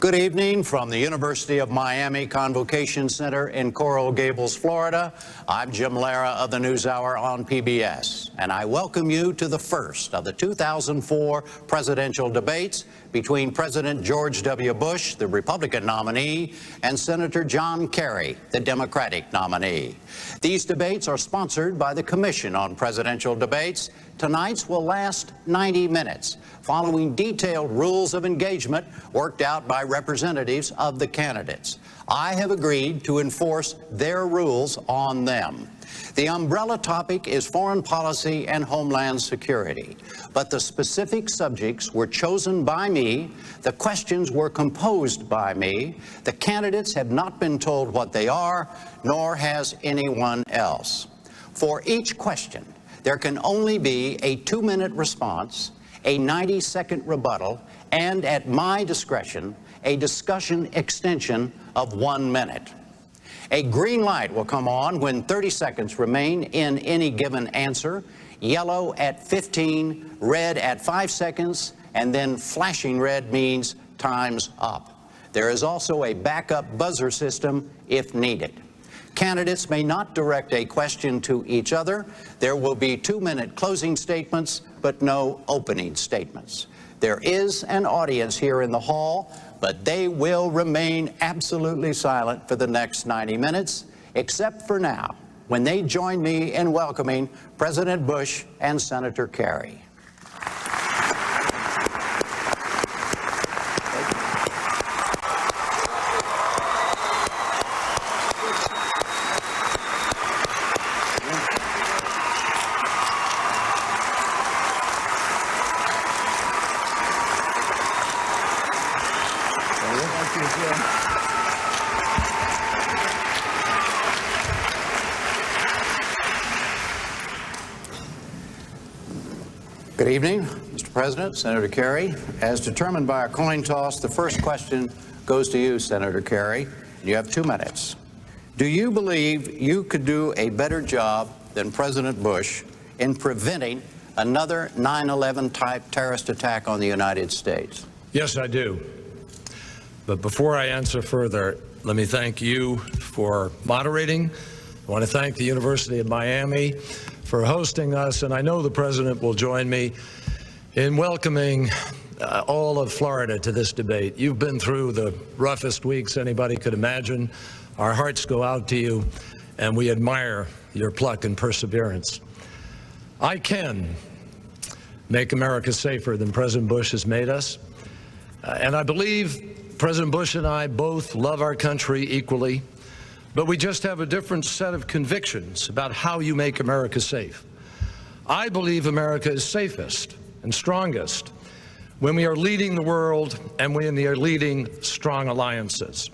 Good evening from the University of Miami Convocation Center in Coral Gables, Florida. I'm Jim Lara of the NewsHour on PBS, and I welcome you to the first of the 2004 presidential debates between President George W. Bush, the Republican nominee, and Senator John Kerry, the Democratic nominee. These debates are sponsored by the Commission on Presidential Debates. Tonight's will last 90 minutes, following detailed rules of engagement worked out by representatives of the candidates. I have agreed to enforce their rules on them. The umbrella topic is foreign policy and homeland security, but the specific subjects were chosen by me, the questions were composed by me, the candidates have not been told what they are, nor has anyone else. For each question, there can only be a 2-minute response, a 90-second rebuttal, and at my discretion, a discussion extension of 1 minute. A green light will come on when 30 seconds remain in any given answer, yellow at 15, red at 5 seconds, and then flashing red means time's up. There is also a backup buzzer system if needed. Candidates may not direct a question to each other. There will be 2-minute closing statements, but no opening statements. There is an audience here in the hall, but they will remain absolutely silent for the next 90 minutes, except for now, when they join me in welcoming President Bush and Senator Kerry. Good evening, Mr. President, Senator Kerry. As determined by a coin toss, the first question goes to you, Senator Kerry. You have 2 minutes. Do you believe you could do a better job than President Bush in preventing another 9/11 type terrorist attack on the United States? Yes, I do. But before I answer further, let me thank you for moderating. I want to thank the University of Miami for hosting us, and I know the President will join me in welcoming all of Florida to this debate. You've been through the roughest weeks anybody could imagine. Our hearts go out to you, and we admire your pluck and perseverance. I can make America safer than President Bush has made us, and I believe President Bush and I both love our country equally, but we just have a different set of convictions about how you make America safe. I believe America is safest and strongest when we are leading the world and when we are leading strong alliances.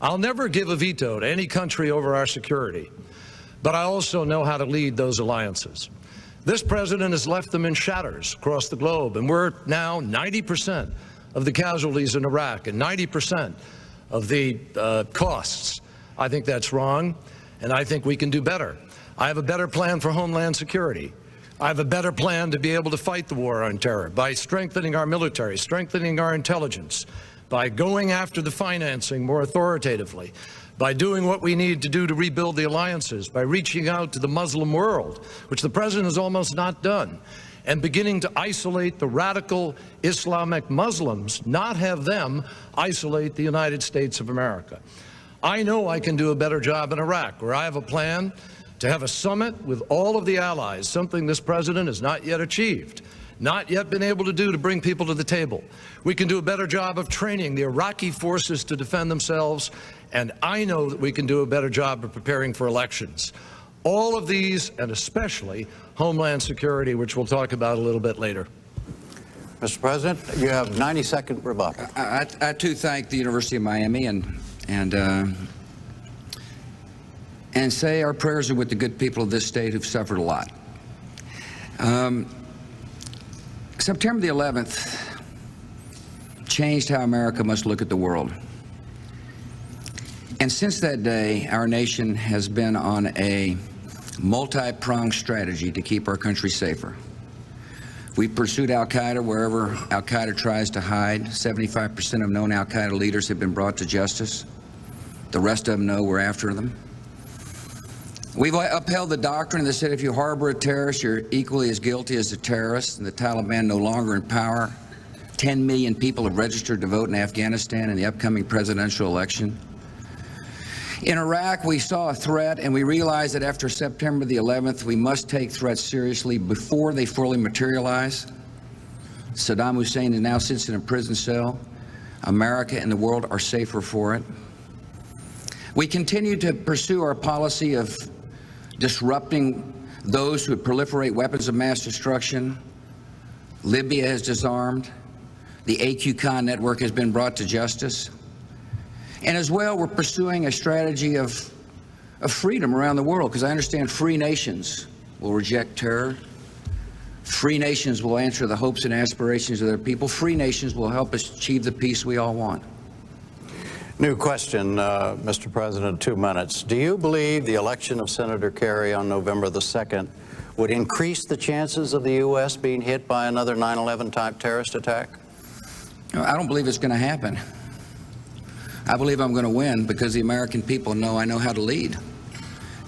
I'll never give a veto to any country over our security, but I also know how to lead those alliances. This president has left them in shatters across the globe, and we're now 90% of the casualties in Iraq and 90% of the costs. I think that's wrong, and I think we can do better. I have a better plan for homeland security. I have a better plan to be able to fight the war on terror by strengthening our military, strengthening our intelligence, by going after the financing more authoritatively, by doing what we need to do to rebuild the alliances, by reaching out to the Muslim world, which the president has almost not done, and beginning to isolate the radical Islamic Muslims, not have them isolate the United States of America. I know I can do a better job in Iraq, where I have a plan to have a summit with all of the allies, something this president has not yet achieved, not yet been able to do to bring people to the table. We can do a better job of training the Iraqi forces to defend themselves, and I know that we can do a better job of preparing for elections. All of these, and especially homeland security, which we'll talk about a little bit later. Mr. President, you have 90-second rebuttal. I too thank the University of Miami and say our prayers are with the good people of this state who've suffered a lot. September the 11th changed how America must look at the world. And since that day, our nation has been on a multi-pronged strategy to keep our country safer. We pursued al-Qaeda wherever al-Qaeda tries to hide. 75% of known al-Qaeda leaders have been brought to justice. The rest of them know we're after them. We've upheld the doctrine that said if you harbor a terrorist, you're equally as guilty as the terrorist, and the Taliban no longer in power. 10 million people have registered to vote in Afghanistan in the upcoming presidential election. In Iraq, we saw a threat, and we realized that after September the 11th, we must take threats seriously before they fully materialize. Saddam Hussein now sits in a prison cell. America and the world are safer for it. We continue to pursue our policy of disrupting those who proliferate weapons of mass destruction. Libya has disarmed. The AQ-Khan network has been brought to justice. And as well, we're pursuing a strategy of freedom around the world, because I understand free nations will reject terror. Free nations will answer the hopes and aspirations of their people. Free nations will help us achieve the peace we all want. New question, Mr. President, 2 minutes. Do you believe the election of Senator Kerry on November the 2nd would increase the chances of the U.S. being hit by another 9/11 type terrorist attack? I don't believe it's going to happen. I believe I'm going to win because the American people know I know how to lead.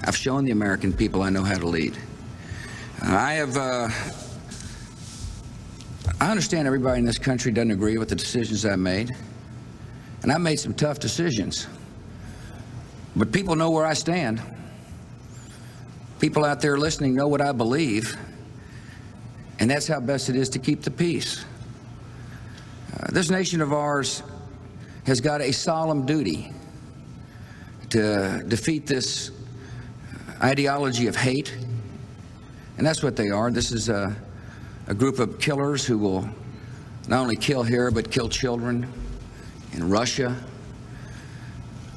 I've shown the American people I know how to lead. I understand everybody in this country doesn't agree with the decisions I've made. And I've made some tough decisions. But people know where I stand. People out there listening know what I believe. And that's how best it is to keep the peace. This nation of ours has got a solemn duty to defeat this ideology of hate. And that's what they are. This is a group of killers who will not only kill here, but kill children in Russia,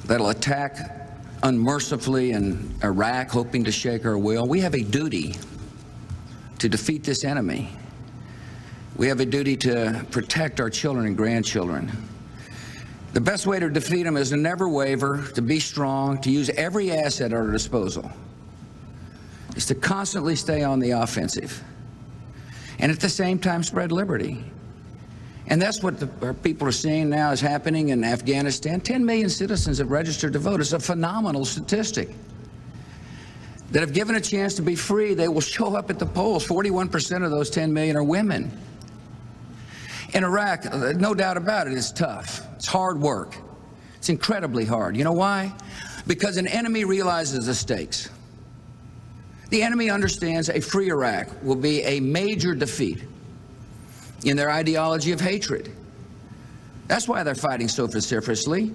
that'll attack unmercifully in Iraq, hoping to shake our will. We have a duty to defeat this enemy. We have a duty to protect our children and grandchildren. The best way to defeat them is to never waver, to be strong, to use every asset at our disposal. Is to constantly stay on the offensive. And at the same time, spread liberty. And that's what our people are seeing now is happening in Afghanistan. 10 million citizens have registered to vote. It's a phenomenal statistic. That have given a chance to be free, they will show up at the polls. 41% of those 10 million are women. In Iraq, no doubt about it, it's tough. It's hard work. It's incredibly hard. You know why? Because an enemy realizes the stakes. The enemy understands a free Iraq will be a major defeat in their ideology of hatred. That's why they're fighting so vociferously.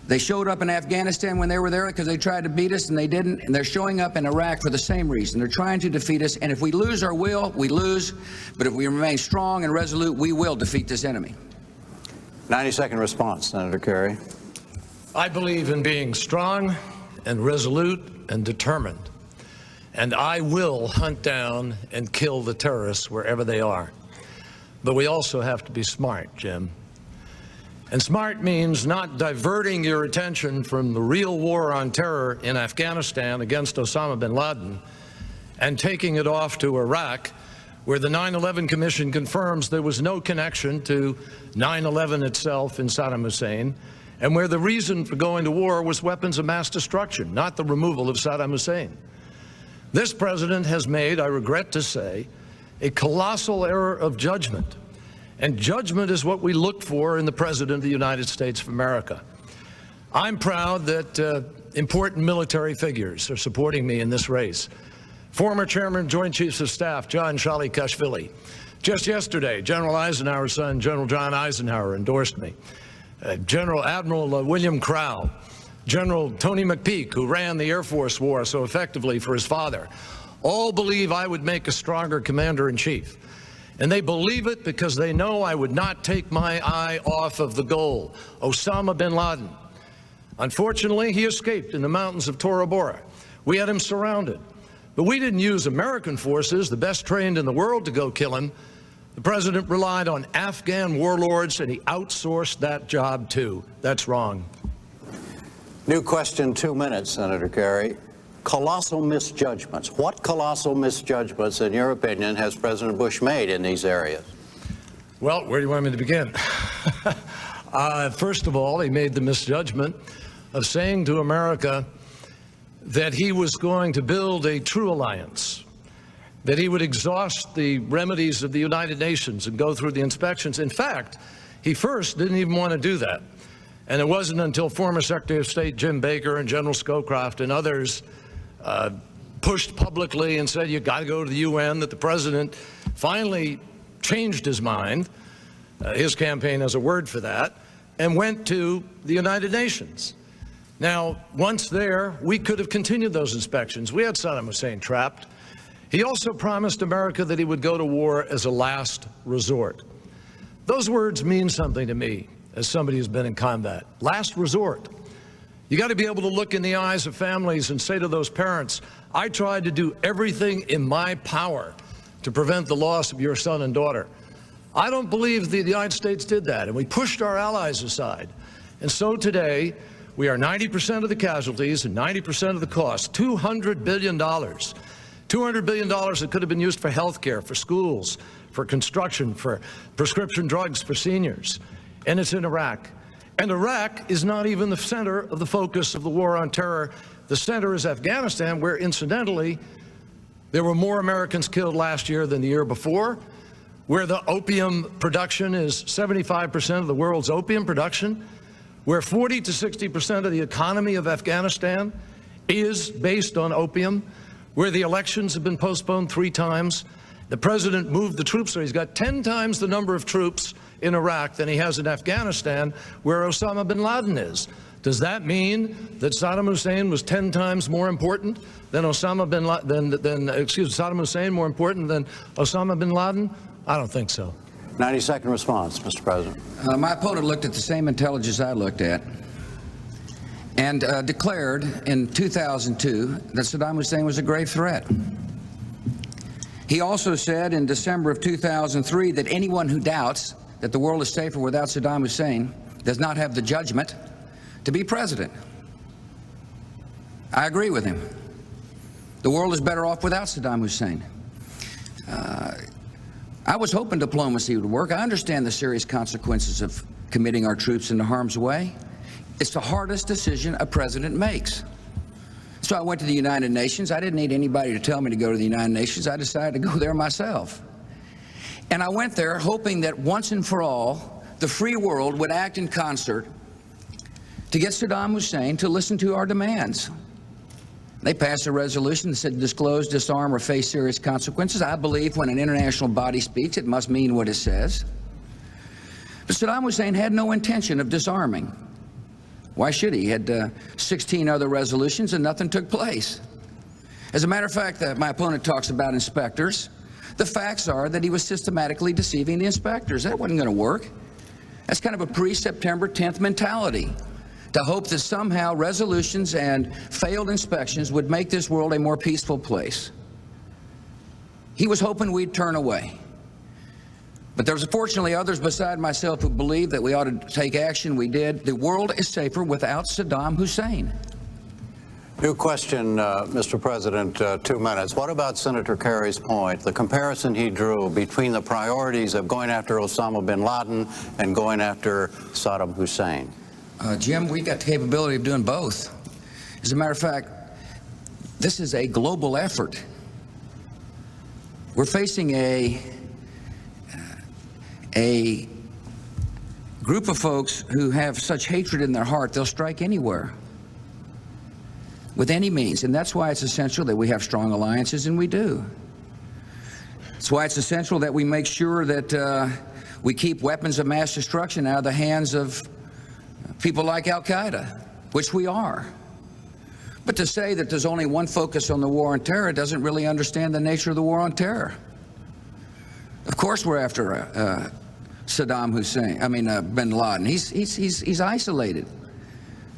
They showed up in Afghanistan when they were there because they tried to beat us and they didn't, and they're showing up in Iraq for the same reason. They're trying to defeat us, and if we lose our will, we lose, but if we remain strong and resolute, we will defeat this enemy. 90-second response, Senator Kerry. I believe in being strong and resolute and determined, and I will hunt down and kill the terrorists wherever they are. But we also have to be smart, Jim. And smart means not diverting your attention from the real war on terror in Afghanistan against Osama bin Laden and taking it off to Iraq, where the 9/11 Commission confirms there was no connection to 9/11 itself in Saddam Hussein, and where the reason for going to war was weapons of mass destruction, not the removal of Saddam Hussein. This president has made, I regret to say, a colossal error of judgment. And judgment is what we look for in the President of the United States of America. I'm proud that important military figures are supporting me in this race. Former Chairman, Joint Chiefs of Staff, John Shalikashvili. Just yesterday, General Eisenhower's son, General John Eisenhower, endorsed me. Admiral William Crowell, General Tony McPeak, who ran the Air Force war so effectively for his father, all believe I would make a stronger commander-in-chief. And they believe it because they know I would not take my eye off of the goal, Osama bin Laden. Unfortunately, he escaped in the mountains of Tora Bora. We had him surrounded. But we didn't use American forces, the best trained in the world, to go kill him. The president relied on Afghan warlords, and he outsourced that job too. That's wrong. New question, 2 minutes, Senator Kerry. colossal misjudgments. What colossal misjudgments, in your opinion, has President Bush made in these areas? Well, where do you want me to begin? First of all, he made the misjudgment of saying to America that he was going to build a true alliance, that he would exhaust the remedies of the United Nations and go through the inspections. In fact, he first didn't even want to do that. And it wasn't until former Secretary of State Jim Baker and General Scowcroft and others pushed publicly and said, you got to go to the UN, that the president finally changed his mind. His campaign has a word for that, and went to the United Nations. Now, once there, we could have continued those inspections. We had Saddam Hussein trapped. He also promised America that he would go to war as a last resort. Those words mean something to me as somebody who's been in combat. Last resort. You got to be able to look in the eyes of families and say to those parents, I tried to do everything in my power to prevent the loss of your son and daughter. I don't believe the United States did that, and we pushed our allies aside. And so today, we are 90% of the casualties and 90% of the cost, $200 billion. $200 billion that could have been used for health care, for schools, for construction, for prescription drugs for seniors. And it's in Iraq. And Iraq is not even the center of the focus of the war on terror. The center is Afghanistan, where, incidentally, there were more Americans killed last year than the year before, where the opium production is 75% of the world's opium production, where 40 to 60% of the economy of Afghanistan is based on opium, where the elections have been postponed 3 times. The president moved the troops there. He's got 10 times the number of troops in Iraq than he has in Afghanistan, where Osama bin Laden is. Does that mean that Saddam Hussein was 10 times more important than Saddam Hussein more important than Osama bin Laden? I don't think so. 90-second response, Mr. President. My opponent looked at the same intelligence I looked at and declared in 2002 that Saddam Hussein was a grave threat. He also said in December of 2003 that anyone who doubts that the world is safer without Saddam Hussein does not have the judgment to be president. I agree with him. The world is better off without Saddam Hussein. I was hoping diplomacy would work. I understand the serious consequences of committing our troops into harm's way. It's the hardest decision a president makes. So I went to the United Nations. I didn't need anybody to tell me to go to the United Nations. I decided to go there myself. And I went there hoping that once and for all, the free world would act in concert to get Saddam Hussein to listen to our demands. They passed a resolution that said disclose, disarm, or face serious consequences. I believe when an international body speaks, it must mean what it says. But Saddam Hussein had no intention of disarming. Why should he? He had 16 other resolutions and nothing took place. As a matter of fact, my opponent talks about inspectors. The facts are that he was systematically deceiving the inspectors. That wasn't going to work. That's kind of a pre-September 10th mentality, to hope that somehow resolutions and failed inspections would make this world a more peaceful place. He was hoping we'd turn away. But there's fortunately others beside myself who believe that we ought to take action. We did. The world is safer without Saddam Hussein. New question, Mr. President, 2 minutes. What about Senator Kerry's point, the comparison he drew between the priorities of going after Osama bin Laden and going after Saddam Hussein? Jim, we've got the capability of doing both. As a matter of fact, this is a global effort. We're facing a group of folks who have such hatred in their heart, they'll strike anywhere, with any means. And that's why it's essential that we have strong alliances, and we do. It's why it's essential that we make sure that we keep weapons of mass destruction out of the hands of people like Al-Qaeda, which we are. But to say that there's only one focus on the war on terror doesn't really understand the nature of the war on terror. Of course we're after Saddam Hussein, bin Laden. He's isolated.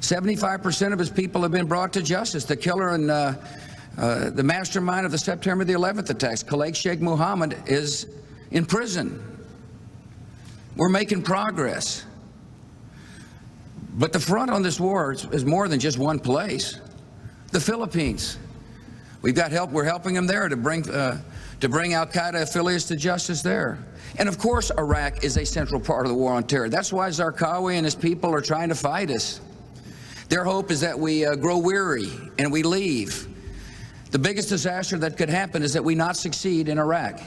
75% of his people have been brought to justice. The killer and the mastermind of the September the 11th attacks, Khalid Sheikh Mohammed, is in prison. We're making progress. But the front on this war is more than just one place. The Philippines, We've got help. We're helping them there to bring al-Qaeda affiliates to justice there. And of course, Iraq is a central part of the war on terror. That's why Zarqawi and his people are trying to fight us. Their hope is that we grow weary and we leave. The biggest disaster that could happen is that we not succeed in Iraq.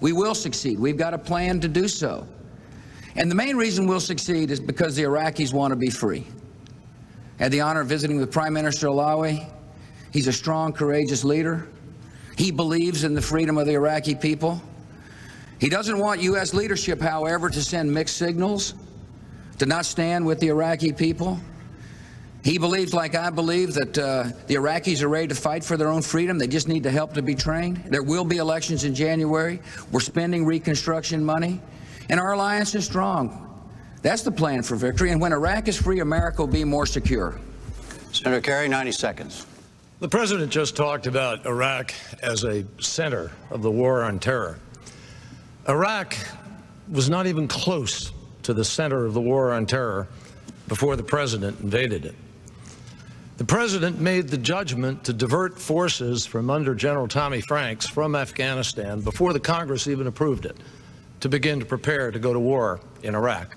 We will succeed. We've got a plan to do so. And the main reason we'll succeed is because the Iraqis want to be free. I had the honor of visiting with Prime Minister Alawi. He's a strong, courageous leader. He believes in the freedom of the Iraqi people. He doesn't want U.S. leadership, however, to send mixed signals, to not stand with the Iraqi people. He believes, like I believe, that the Iraqis are ready to fight for their own freedom. They just need the help to be trained. There will be elections in January. We're spending reconstruction money, and our alliance is strong. That's the plan for victory. And when Iraq is free, America will be more secure. Senator Kerry, 90 seconds. The president just talked about Iraq as a center of the war on terror. Iraq was not even close to the center of the war on terror before the president invaded it. The president made the judgment to divert forces from under General Tommy Franks from Afghanistan before the Congress even approved it, to begin to prepare to go to war in Iraq.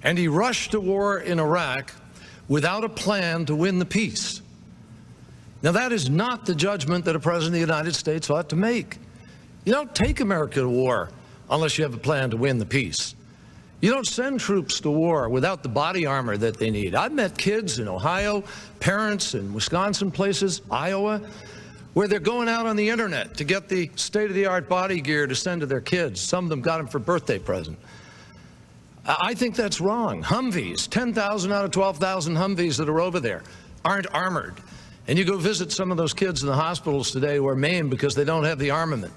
And he rushed to war in Iraq without a plan to win the peace. Now, that is not the judgment that a president of the United States ought to make. You don't take America to war unless you have a plan to win the peace. You don't send troops to war without the body armor that they need. I've met kids in Ohio, parents in Wisconsin places, Iowa, where they're going out on the internet to get the state-of-the-art body gear to send to their kids. Some of them got them for birthday present. I think that's wrong. Humvees, 10,000 out of 12,000 Humvees that are over there aren't armored. And you go visit some of those kids in the hospitals today who are maimed because they don't have the armament.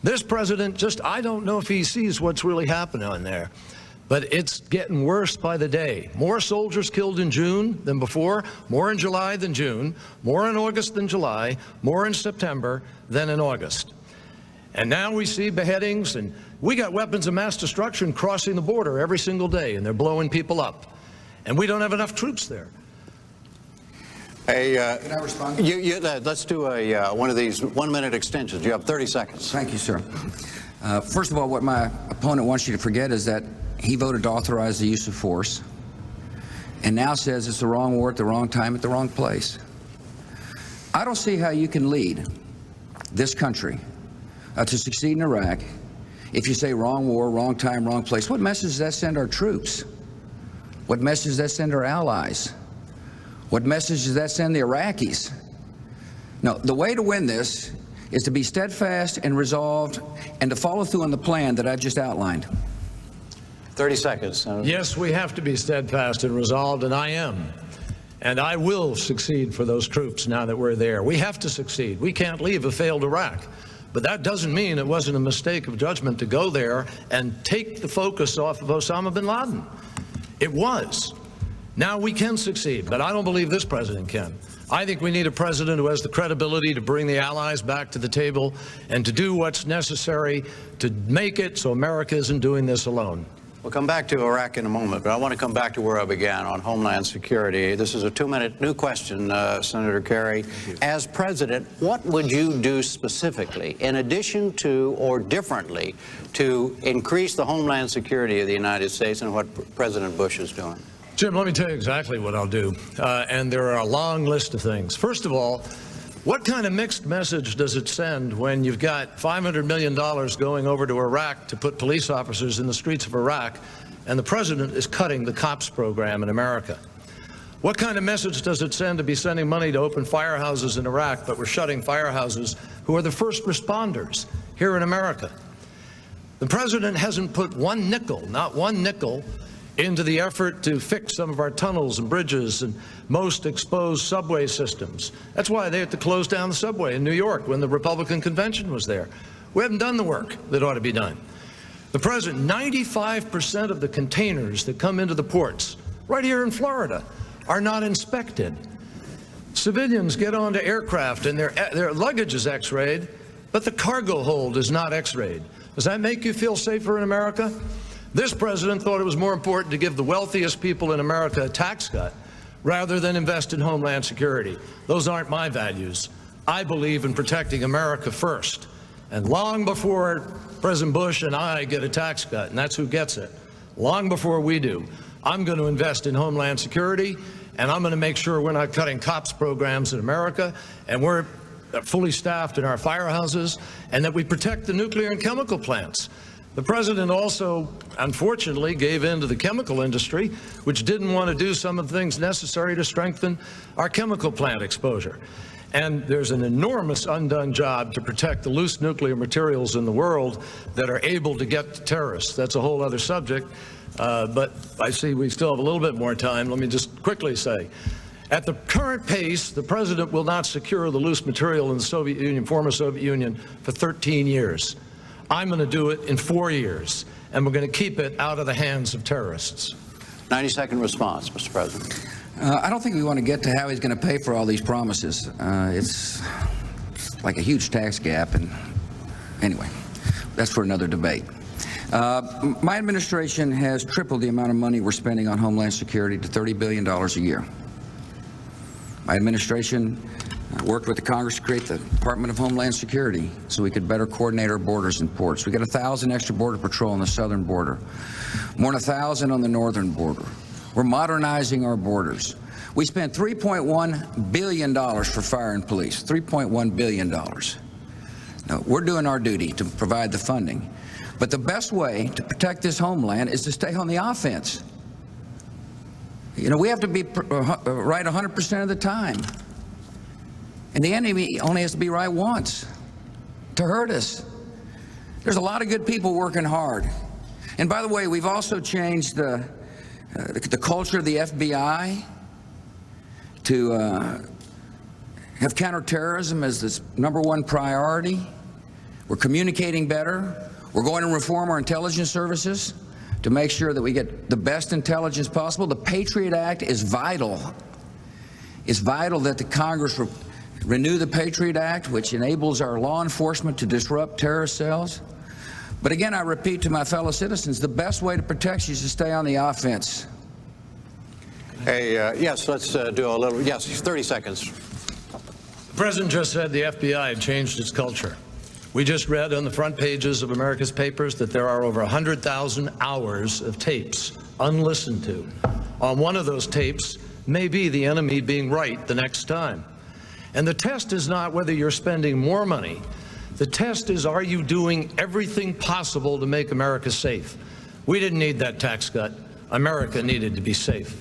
This president I don't know if he sees what's really happening on there, but it's getting worse by the day. More soldiers killed in June than before, more in July than June, more in August than July, more in September than in August. And now we see beheadings, and we got weapons of mass destruction crossing the border every single day, and they're blowing people up. And we don't have enough troops there. Hey, Can I respond? Let's do one of these one-minute extensions. You have 30 seconds. Thank you, sir. First of all, what my opponent wants you to forget is that he voted to authorize the use of force and now says it's the wrong war at the wrong time at the wrong place. I don't see how you can lead this country to succeed in Iraq if you say wrong war, wrong time, wrong place. What message does that send our troops? What message does that send our allies? What message does that send the Iraqis? No, the way to win this is to be steadfast and resolved and to follow through on the plan that I just outlined. 30 seconds, Senator. Yes, we have to be steadfast and resolved, and I am. And I will succeed for those troops now that we're there. We have to succeed. We can't leave a failed Iraq. But that doesn't mean it wasn't a mistake of judgment to go there and take the focus off of Osama bin Laden. It was. Now we can succeed, but I don't believe this president can. I think we need a president who has the credibility to bring the allies back to the table and to do what's necessary to make it so America isn't doing this alone. We'll come back to Iraq in a moment, but I want to come back to where I began on Homeland Security. This is a 2-minute new question, Senator Kerry. As president, what would you do specifically, in addition to or differently, to increase the Homeland Security of the United States and what President Bush is doing? Jim, let me tell you exactly what I'll do, and there are a long list of things. First of all, what kind of mixed message does it send when you've got $500 million going over to Iraq to put police officers in the streets of Iraq, and the president is cutting the COPS program in America? What kind of message does it send to be sending money to open firehouses in Iraq, but we're shutting firehouses who are the first responders here in America? The president hasn't put one nickel, not one nickel, into the effort to fix some of our tunnels and bridges and most exposed subway systems. That's why they had to close down the subway in New York when the Republican convention was there. We haven't done the work that ought to be done. The president, 95% of the containers that come into the ports right here in Florida are not inspected. Civilians get onto aircraft and their luggage is x-rayed, but the cargo hold is not x-rayed. Does that make you feel safer in America? This president thought it was more important to give the wealthiest people in America a tax cut rather than invest in Homeland Security. Those aren't my values. I believe in protecting America first. And long before President Bush and I get a tax cut, and that's who gets it, long before we do, I'm going to invest in Homeland Security, and I'm going to make sure we're not cutting cops programs in America, and we're fully staffed in our firehouses, and that we protect the nuclear and chemical plants. The president also, unfortunately, gave in to the chemical industry, which didn't want to do some of the things necessary to strengthen our chemical plant exposure. And there's an enormous undone job to protect the loose nuclear materials in the world that are able to get to terrorists. That's a whole other subject, but I see we still have a little bit more time. Let me just quickly say, at the current pace, the president will not secure the loose material in the Soviet Union, former Soviet Union, for 13 years. I'm going to do it in 4 years, and we're going to keep it out of the hands of terrorists. 90-second response, Mr. President. I don't think we want to get to how he's going to pay for all these promises. It's like a huge tax gap, and anyway, that's for another debate. My administration has tripled the amount of money we're spending on Homeland Security to $30 billion a year. My administration worked with the Congress to create the Department of Homeland Security so we could better coordinate our borders and ports. We got 1,000 extra Border Patrol on the southern border, more than 1,000 on the northern border. We're modernizing our borders. We spent $3.1 billion for fire and police, $3.1 billion. Now, we're doing our duty to provide the funding. But the best way to protect this homeland is to stay on the offense. You know, we have to be right 100% of the time. And the enemy only has to be right once to hurt us. There's a lot of good people working hard. And by the way, we've also changed the culture of the FBI to have counterterrorism as this #1 priority. We're communicating better. We're going to reform our intelligence services to make sure that we get the best intelligence possible. The Patriot Act is vital. It's vital that the Congress renew the Patriot Act, which enables our law enforcement to disrupt terrorist cells. But again, I repeat to my fellow citizens, the best way to protect you is to stay on the offense. Hey, yes, let's do a little, yes, 30 seconds. The president just said the FBI had changed its culture. We just read on the front pages of America's papers that there are over 100,000 hours of tapes unlistened to. On one of those tapes may be the enemy being right the next time. And the test is not whether you're spending more money. The test is, are you doing everything possible to make America safe? We didn't need that tax cut. America needed to be safe.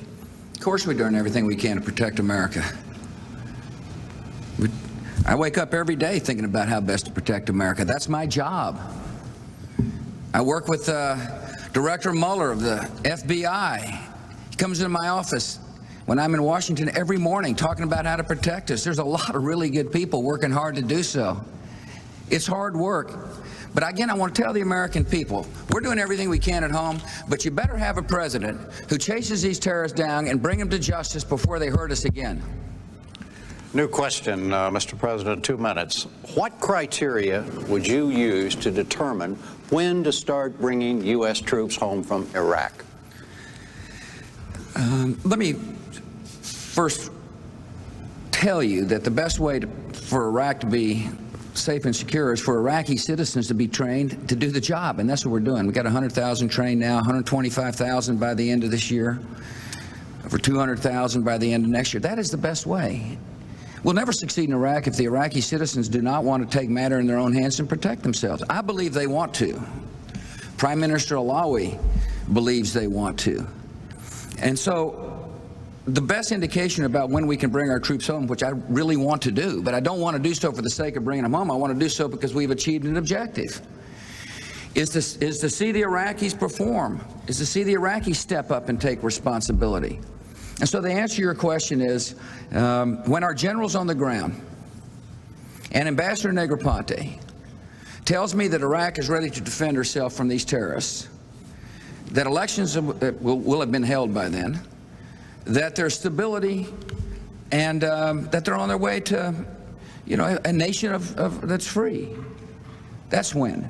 Of course we're doing everything we can to protect America. I wake up every day thinking about how best to protect America. That's my job. I work with Director Mueller of the FBI. He comes into my office when I'm in Washington every morning talking about how to protect us. There's a lot of really good people working hard to do so. It's hard work. But again, I want to tell the American people, we're doing everything we can at home, but you better have a president who chases these terrorists down and bring them to justice before they hurt us again. New question, Mr. President, 2 minutes. What criteria would you use to determine when to start bringing U.S. troops home from Iraq? Let me first tell you that the best way for Iraq to be safe and secure is for Iraqi citizens to be trained to do the job, and that's what we're doing. We've got 100,000 trained now, 125,000 by the end of this year, over 200,000 by the end of next year. That is the best way. We'll never succeed in Iraq if the Iraqi citizens do not want to take matter in their own hands and protect themselves. I believe they want to. Prime Minister Alawi believes they want to. And so the best indication about when we can bring our troops home, which I really want to do, but I don't want to do so for the sake of bringing them home. I want to do so because we've achieved an objective, is to see the Iraqis perform, is to see the Iraqis step up and take responsibility. And so the answer to your question is, when our generals on the ground and Ambassador Negroponte tells me that Iraq is ready to defend herself from these terrorists, that elections will have been held by then, that there's stability, and that they're on their way to, you know, a nation that's free. That's when.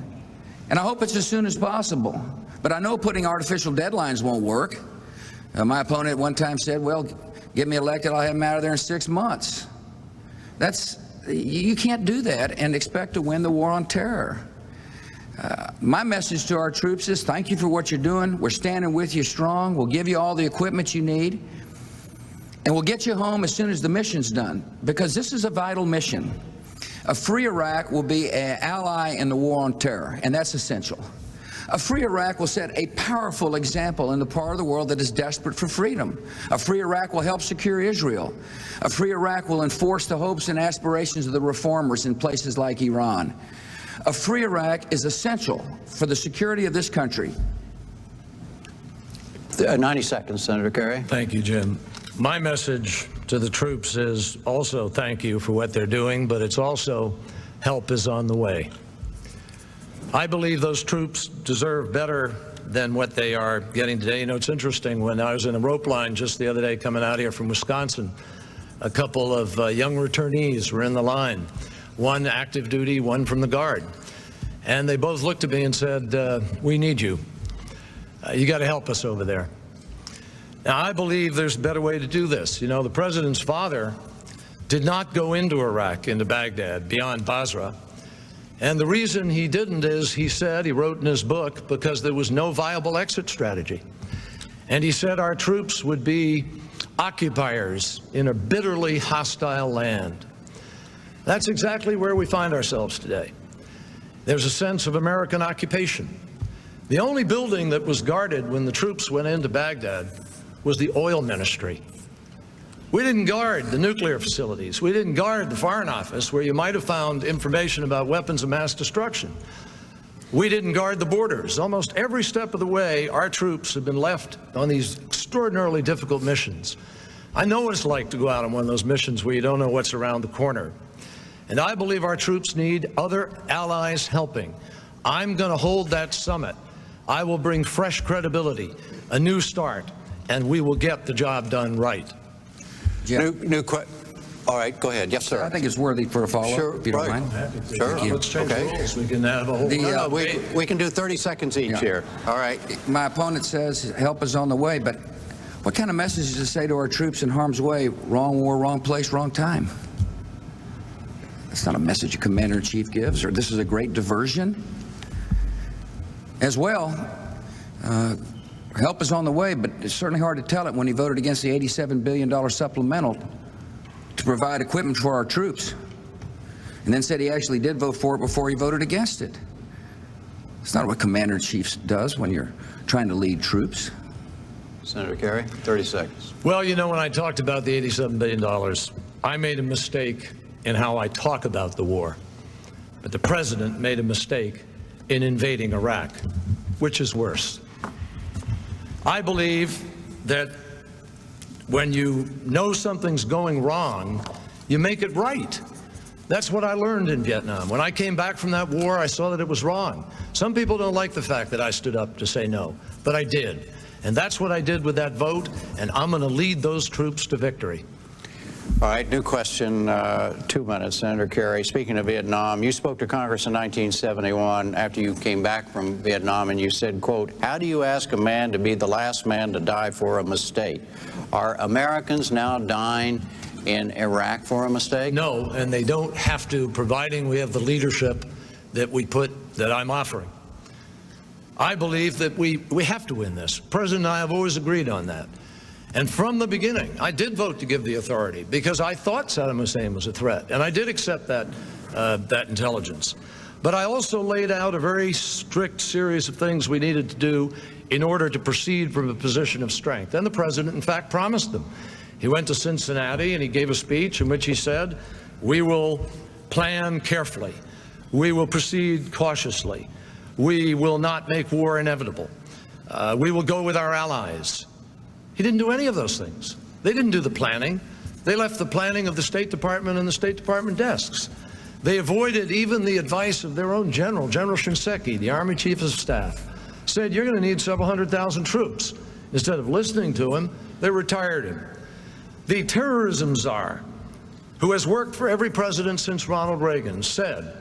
And I hope it's as soon as possible. But I know putting artificial deadlines won't work. My opponent at one time said, well, get me elected, I'll have them out of there in 6 months. That's You can't do that and expect to win the war on terror. My message to our troops is thank you for what you're doing. We're standing with you strong. We'll give you all the equipment you need. And we'll get you home as soon as the mission's done, because this is a vital mission. A free Iraq will be an ally in the war on terror, and that's essential. A free Iraq will set a powerful example in the part of the world that is desperate for freedom. A free Iraq will help secure Israel. A free Iraq will enforce the hopes and aspirations of the reformers in places like Iran. A free Iraq is essential for the security of this country. 90 seconds, Senator Kerry. Thank you, Jim. My message to the troops is also thank you for what they're doing, but it's also help is on the way. I believe those troops deserve better than what they are getting today. You know, it's interesting, when I was in a rope line just the other day coming out here from Wisconsin, a couple of young returnees were in the line, one active duty, one from the Guard. And they both looked at me and said, we need you. You got to help us over there. Now, I believe there's a better way to do this. You know, the president's father did not go into Iraq, into Baghdad, beyond Basra. And the reason he didn't is, he said, he wrote in his book, because there was no viable exit strategy. And he said our troops would be occupiers in a bitterly hostile land. That's exactly where we find ourselves today. There's a sense of American occupation. The only building that was guarded when the troops went into Baghdad was the oil ministry. We didn't guard the nuclear facilities. We didn't guard the Foreign Office, where you might have found information about weapons of mass destruction. We didn't guard the borders. Almost every step of the way, our troops have been left on these extraordinarily difficult missions. I know what it's like to go out on one of those missions where you don't know what's around the corner. And I believe our troops need other allies helping. I'm going to hold that summit. I will bring fresh credibility, a new start, and we will get the job done right. All right, go ahead. Yes, sir. I think it's worthy for a follow-up, Sure, if you don't right. mind. Sure. Let's change the rules. We can have a whole... No, we can do 30 seconds each here. All right. My opponent says help is on the way, but what kind of message does it say to our troops in harm's way? Wrong war, wrong place, wrong time. That's not a message a commander-in-chief gives, or this is a great diversion. As well, help is on the way, but it's certainly hard to tell it when he voted against the $87 billion supplemental to provide equipment for our troops, and then said he actually did vote for it before he voted against it. It's not what commander-in-chief does when you're trying to lead troops. Senator Kerry, 30 seconds. Well, you know, when I talked about the $87 billion, I made a mistake in how I talk about the war. But the president made a mistake in invading Iraq, which is worse. I believe that when you know something's going wrong, you make it right. That's what I learned in Vietnam. When I came back from that war, I saw that it was wrong. Some people don't like the fact that I stood up to say no, but I did. And that's what I did with that vote, and I'm going to lead those troops to victory. All right, new question, 2 minutes. Senator Kerry, speaking of Vietnam, you spoke to Congress in 1971 after you came back from Vietnam, and you said, quote, how do you ask a man to be the last man to die for a mistake? Are Americans now dying in Iraq for a mistake? No, and they don't have to, providing we have the leadership that I'm offering. I believe that we have to win this. The President and I have always agreed on that. And from the beginning, I did vote to give the authority because I thought Saddam Hussein was a threat, and I did accept that intelligence. But I also laid out a very strict series of things we needed to do in order to proceed from a position of strength. And the President, in fact, promised them. He went to Cincinnati and he gave a speech in which he said, we will plan carefully. We will proceed cautiously. We will not make war inevitable. We will go with our allies. He didn't do any of those things. They didn't do the planning. They left the planning of the State Department and the State Department desks. They avoided even the advice of their own general, General Shinseki, the Army Chief of Staff, said, you're going to need several 100,000 troops. Instead of listening to him, they retired him. The terrorism czar, who has worked for every president since Ronald Reagan, said,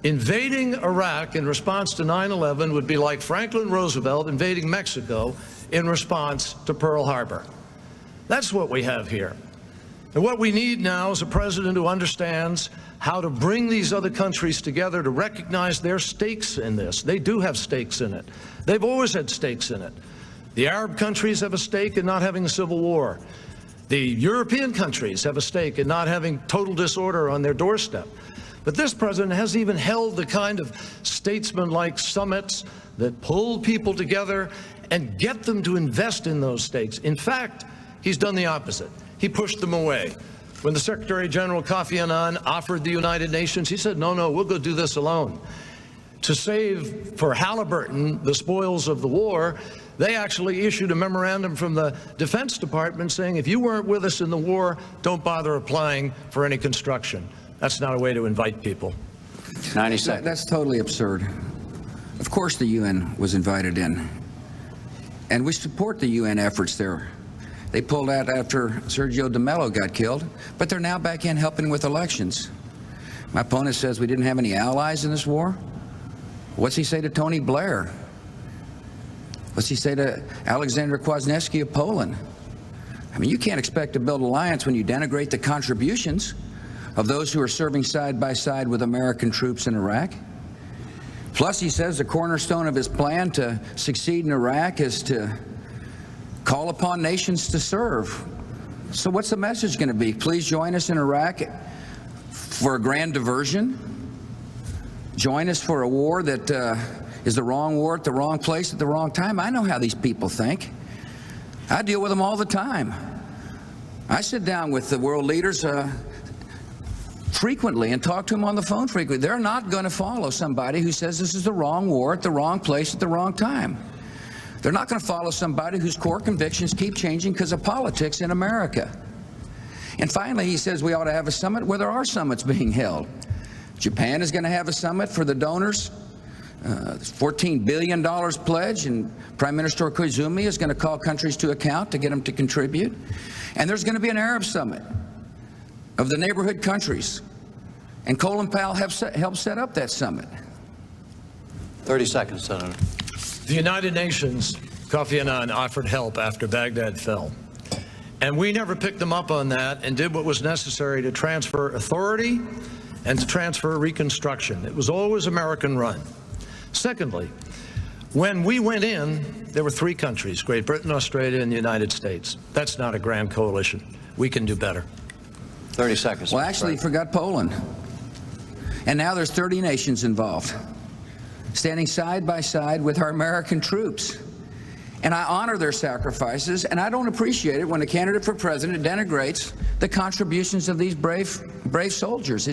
invading Iraq in response to 9/11 would be like Franklin Roosevelt invading Mexico in response to Pearl Harbor. That's what we have here. And what we need now is a president who understands how to bring these other countries together to recognize their stakes in this. They do have stakes in it. They've always had stakes in it. The Arab countries have a stake in not having a civil war. The European countries have a stake in not having total disorder on their doorstep. But this president hasn't even held the kind of statesman-like summits that pull people together and get them to invest in those stakes. In fact, he's done the opposite. He pushed them away. When the Secretary General Kofi Annan offered the United Nations, he said, no, we'll go do this alone. To save for Halliburton the spoils of the war, they actually issued a memorandum from the Defense Department saying, if you weren't with us in the war, don't bother applying for any construction. That's not a way to invite people. 90 seconds. That's totally absurd. Of course the UN was invited in, and we support the UN efforts there. They pulled out after Sergio de Mello got killed, but they're now back in helping with elections. My opponent says we didn't have any allies in this war. What's he say to Tony Blair? What's he say to Alexander Kwasniewski of Poland? I mean, you can't expect to build an alliance when you denigrate the contributions of those who are serving side by side with American troops in Iraq. Plus, he says the cornerstone of his plan to succeed in Iraq is to call upon nations to serve. So what's the message going to be? Please join us in Iraq for a grand diversion? Join us for a war that is the wrong war at the wrong place at the wrong time? I know how these people think. I deal with them all the time. I sit down with the world leaders frequently and talk to them on the phone frequently. They're not going to follow somebody who says this is the wrong war at the wrong place at the wrong time. They're not going to follow somebody whose core convictions keep changing because of politics in America. And finally, he says we ought to have a summit where there are summits being held. Japan is going to have a summit for the donors, $14 billion pledge, and Prime Minister Koizumi is going to call countries to account to get them to contribute. And there's going to be an Arab summit of the neighborhood countries. And Colin Powell helped set up that summit. 30 seconds, Senator. The United Nations, Kofi Annan, offered help after Baghdad fell. And we never picked them up on that and did what was necessary to transfer authority and to transfer reconstruction. It was always American run. Secondly, when we went in, there were 3 countries, Great Britain, Australia, and the United States. That's not a grand coalition. We can do better. 30 seconds. Well, actually, you forgot Poland. And now there's 30 nations involved, standing side by side with our American troops. And I honor their sacrifices, and I don't appreciate it when a candidate for president denigrates the contributions of these brave soldiers.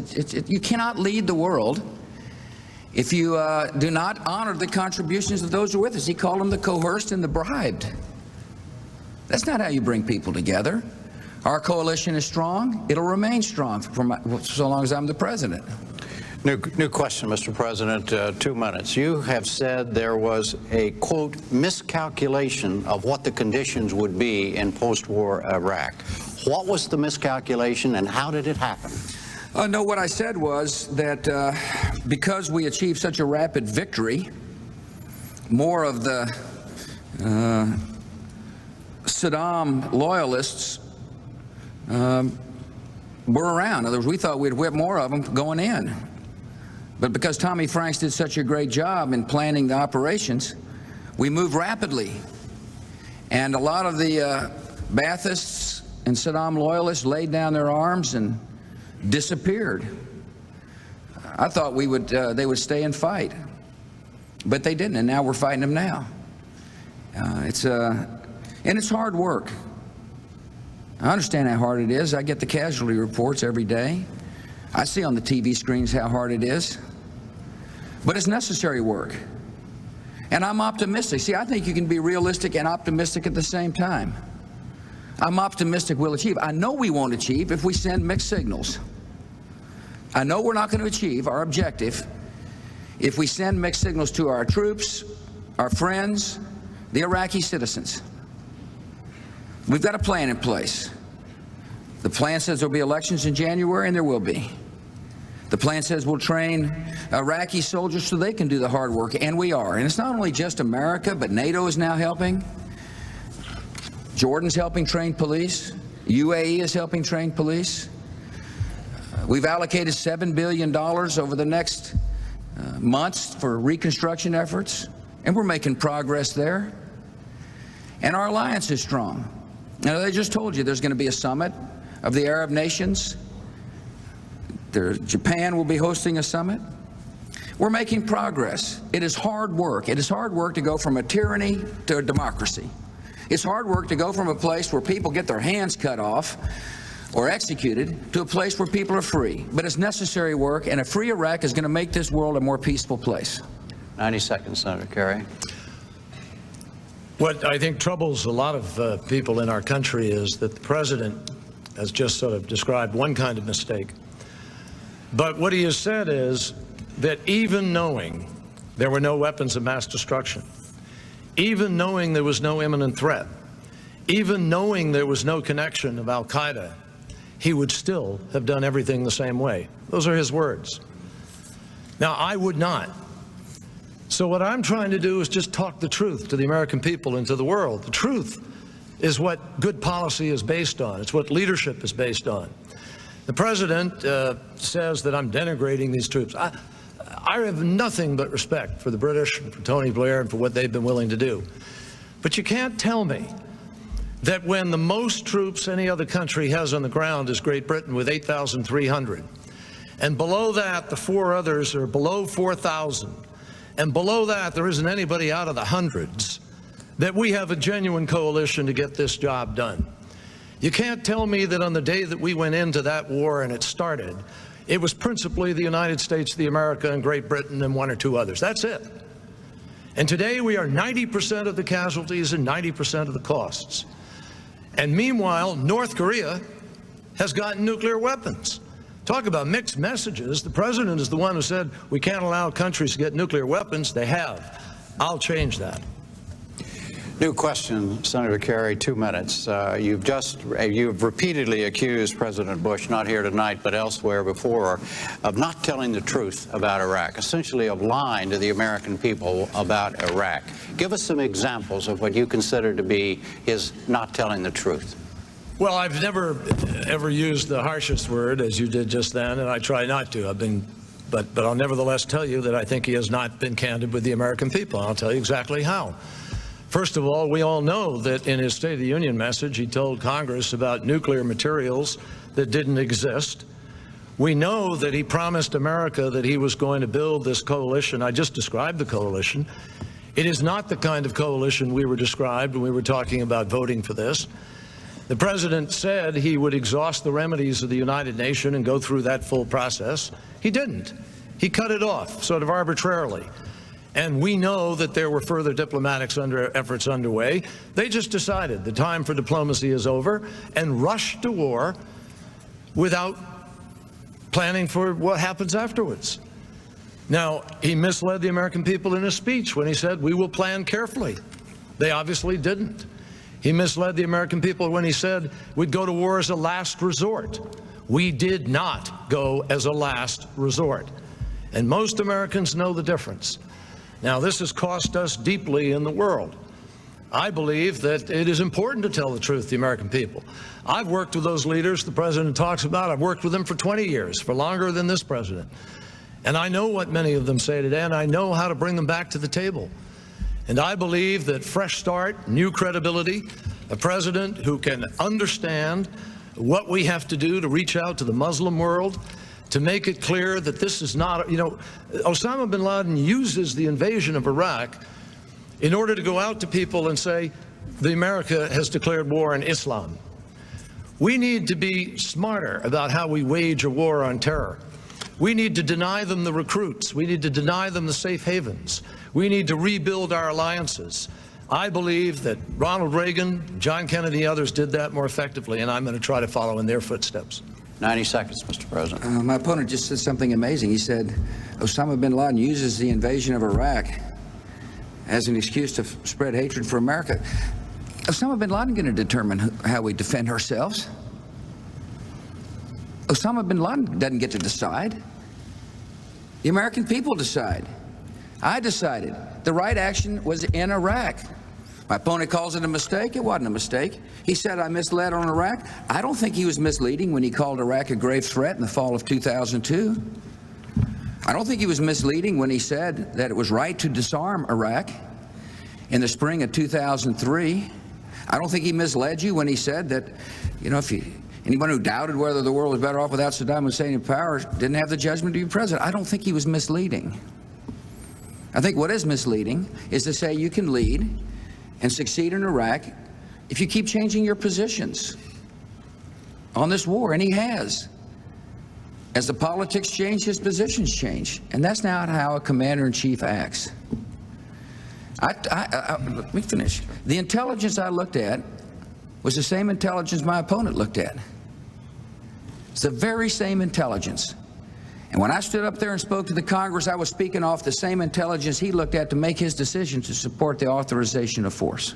You cannot lead the world if you do not honor the contributions of those who are with us. He called them the coerced and the bribed. That's not how you bring people together. Our coalition is strong. It'll remain strong so long as I'm the president. New question, Mr. President. 2 minutes. You have said there was a, quote, miscalculation of what the conditions would be in post-war Iraq. What was the miscalculation and how did it happen? No, what I said was that because we achieved such a rapid victory, more of the Saddam loyalists were around. In other words, we thought we'd whip more of them going in. But because Tommy Franks did such a great job in planning the operations, we moved rapidly. And a lot of the Baathists and Saddam loyalists laid down their arms and disappeared. I thought they would stay and fight, but they didn't, and now we're fighting them now. And it's hard work. I understand how hard it is. I get the casualty reports every day. I see on the TV screens how hard it is. But it's necessary work. And I'm optimistic. See, I think you can be realistic and optimistic at the same time. I'm optimistic we'll achieve. I know we won't achieve if we send mixed signals. I know we're not going to achieve our objective if we send mixed signals to our troops, our friends, the Iraqi citizens. We've got a plan in place. The plan says there'll be elections in January, and there will be. The plan says we'll train Iraqi soldiers so they can do the hard work, and we are. And it's not only just America, but NATO is now helping. Jordan's helping train police. UAE is helping train police. We've allocated $7 billion over the next months for reconstruction efforts, and we're making progress there. And our alliance is strong. Now, they just told you there's going to be a summit of the Arab nations. Japan will be hosting a summit. We're making progress. It is hard work. It is hard work to go from a tyranny to a democracy. It's hard work to go from a place where people get their hands cut off or executed to a place where people are free. But it's necessary work, and a free Iraq is going to make this world a more peaceful place. 90 seconds, Senator Kerry. What I think troubles a lot of people in our country is that the president has just sort of described one kind of mistake. But what he has said is that even knowing there were no weapons of mass destruction, even knowing there was no imminent threat, even knowing there was no connection of al-Qaeda, he would still have done everything the same way. Those are his words. Now, I would not. So what I'm trying to do is just talk the truth to the American people and to the world. The truth is what good policy is based on. It's what leadership is based on. The president says that I'm denigrating these troops. I have nothing but respect for the British and for Tony Blair and for what they've been willing to do. But you can't tell me that when the most troops any other country has on the ground is Great Britain with 8,300, and below that the four others are below 4,000, and below that there isn't anybody out of the hundreds, that we have a genuine coalition to get this job done. You can't tell me that on the day that we went into that war and it started, it was principally the United States, the America, and Great Britain and one or two others. That's it. And today we are 90% of the casualties and 90% of the costs. And meanwhile, North Korea has gotten nuclear weapons. Talk about mixed messages. The president is the one who said we can't allow countries to get nuclear weapons. They have. I'll change that. New question, Senator Kerry, 2 minutes. You've repeatedly accused President Bush, not here tonight, but elsewhere before, of not telling the truth about Iraq, essentially of lying to the American people about Iraq. Give us some examples of what you consider to be his not telling the truth. Well, I've never ever used the harshest word, as you did just then, and I try not to. But I'll nevertheless tell you that I think he has not been candid with the American people. I'll tell you exactly how. First of all, we all know that in his State of the Union message, he told Congress about nuclear materials that didn't exist. We know that he promised America that he was going to build this coalition. I just described the coalition. It is not the kind of coalition we were described when we were talking about voting for this. The president said he would exhaust the remedies of the United Nations and go through that full process. He didn't. He cut it off, sort of arbitrarily. And we know that there were further diplomatic efforts underway. They just decided the time for diplomacy is over and rushed to war without planning for what happens afterwards. Now, he misled the American people in his speech when he said, we will plan carefully. They obviously didn't. He misled the American people when he said we'd go to war as a last resort. We did not go as a last resort. And most Americans know the difference. Now, this has cost us deeply in the world. I believe that it is important to tell the truth to the American people. I've worked with those leaders the president talks about. I've worked with them for 20 years, for longer than this president. And I know what many of them say today, and I know how to bring them back to the table. And I believe that fresh start, new credibility, a president who can understand what we have to do to reach out to the Muslim world, to make it clear that this is not, Osama bin Laden uses the invasion of Iraq in order to go out to people and say, America has declared war on Islam. We need to be smarter about how we wage a war on terror. We need to deny them the recruits. We need to deny them the safe havens. We need to rebuild our alliances. I believe that Ronald Reagan, John Kennedy, others did that more effectively, and I'm going to try to follow in their footsteps. 90 seconds, Mr. President. My opponent just said something amazing. He said Osama bin Laden uses the invasion of Iraq as an excuse to spread hatred for America. Osama bin Laden going to determine how we defend ourselves? Osama bin Laden doesn't get to decide. The American people decide. I decided the right action was in Iraq. My opponent calls it a mistake. It wasn't a mistake. He said I misled on Iraq. I don't think he was misleading when he called Iraq a grave threat in the fall of 2002. I don't think he was misleading when he said that it was right to disarm Iraq in the spring of 2003. I don't think he misled you when he said that, you know, anyone who doubted whether the world was better off without Saddam Hussein in power didn't have the judgment to be president. I don't think he was misleading. I think what is misleading is to say you can lead and succeed in Iraq if you keep changing your positions on this war, and he has. As the politics change, his positions change, and that's not how a commander-in-chief acts. Let me finish. The intelligence I looked at was the same intelligence my opponent looked at. It's the very same intelligence. And when I stood up there and spoke to the Congress, I was speaking off the same intelligence he looked at to make his decision to support the authorization of force.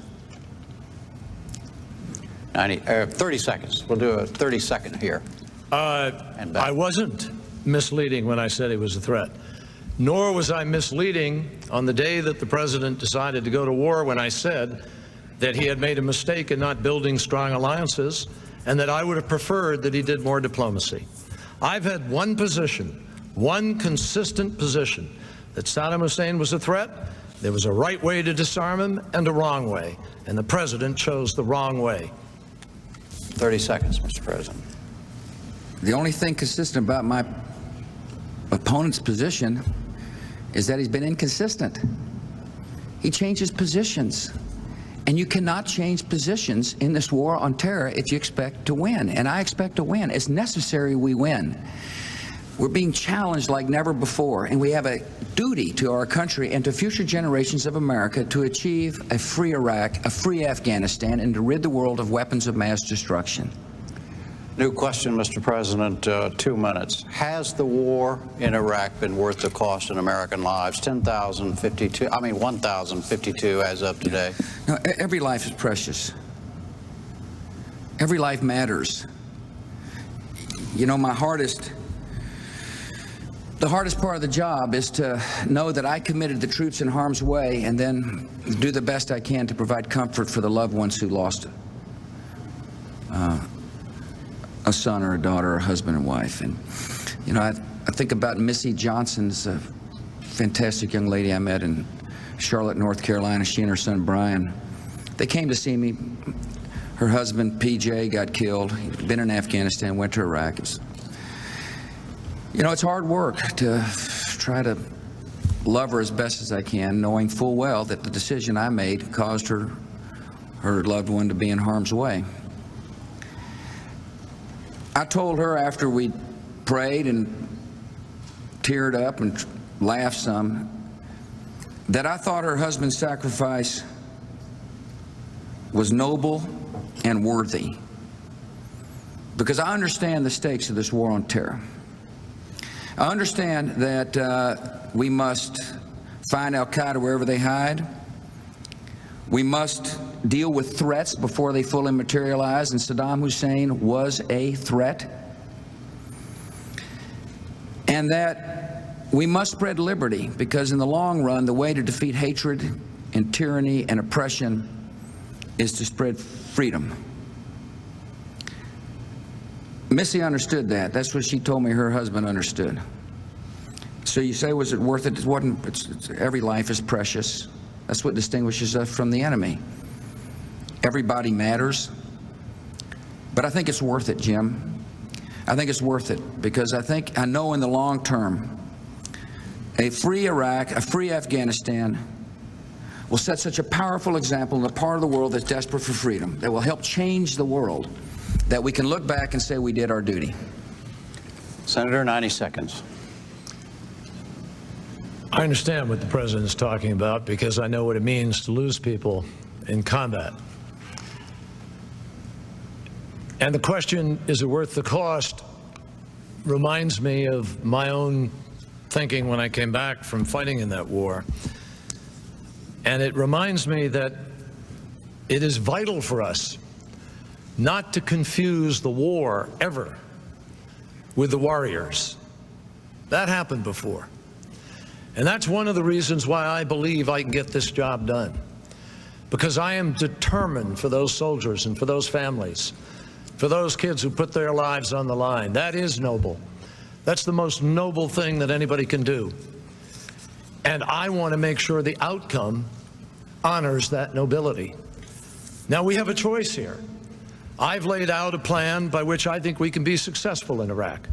30 seconds. We'll do a 30-second here. I wasn't misleading when I said it was a threat. Nor was I misleading on the day that the president decided to go to war when I said that he had made a mistake in not building strong alliances and that I would have preferred that he did more diplomacy. I've had one position, one consistent position, that Saddam Hussein was a threat. There was a right way to disarm him and a wrong way, and the president chose the wrong way. 30 seconds, Mr. President. The only thing consistent about my opponent's position is that he's been inconsistent. He changes positions. And you cannot change positions in this war on terror if you expect to win. And I expect to win. It's necessary we win. We're being challenged like never before, and we have a duty to our country and to future generations of America to achieve a free Iraq, a free Afghanistan, and to rid the world of weapons of mass destruction. New question, Mr. President, 2 minutes. Has the war in Iraq been worth the cost in American lives? 1,052 as of today. No, every life is precious. Every life matters. You know, the hardest part of the job is to know that I committed the troops in harm's way and then do the best I can to provide comfort for the loved ones who lost a son or a daughter or a husband and wife. And, you know, I think about Missy Johnson's a fantastic young lady I met in Charlotte, North Carolina. She and her son, Brian, they came to see me. Her husband, PJ, got killed. He'd been in Afghanistan, went to Iraq. You know, it's hard work to try to love her as best as I can, knowing full well that the decision I made caused her loved one to be in harm's way. I told her after we prayed and teared up and laughed some that I thought her husband's sacrifice was noble and worthy, because I understand the stakes of this war on terror. I understand that we must find al-Qaeda wherever they hide. We must deal with threats before they fully materialize, and Saddam Hussein was a threat. And that we must spread liberty, because in the long run, the way to defeat hatred and tyranny and oppression is to spread freedom. Missy understood that. That's what she told me her husband understood. So you say, was it worth it? It wasn't. Every life is precious. That's what distinguishes us from the enemy. Everybody matters. But I think it's worth it, Jim. I think it's worth it, because I know in the long term, a free Iraq, a free Afghanistan will set such a powerful example in a part of the world that's desperate for freedom, that will help change the world, that we can look back and say we did our duty. Senator, 90 seconds. I understand what the president is talking about, because I know what it means to lose people in combat. And the question, is it worth the cost, reminds me of my own thinking when I came back from fighting in that war. And it reminds me that it is vital for us not to confuse the war ever with the warriors. That happened before. And that's one of the reasons why I believe I can get this job done. because I am determined for those soldiers and for those families, for those kids who put their lives on the line. That is noble. That's the most noble thing that anybody can do. And I want to make sure the outcome honors that nobility. Now, we have a choice here. I've laid out a plan by which I think we can be successful in Iraq.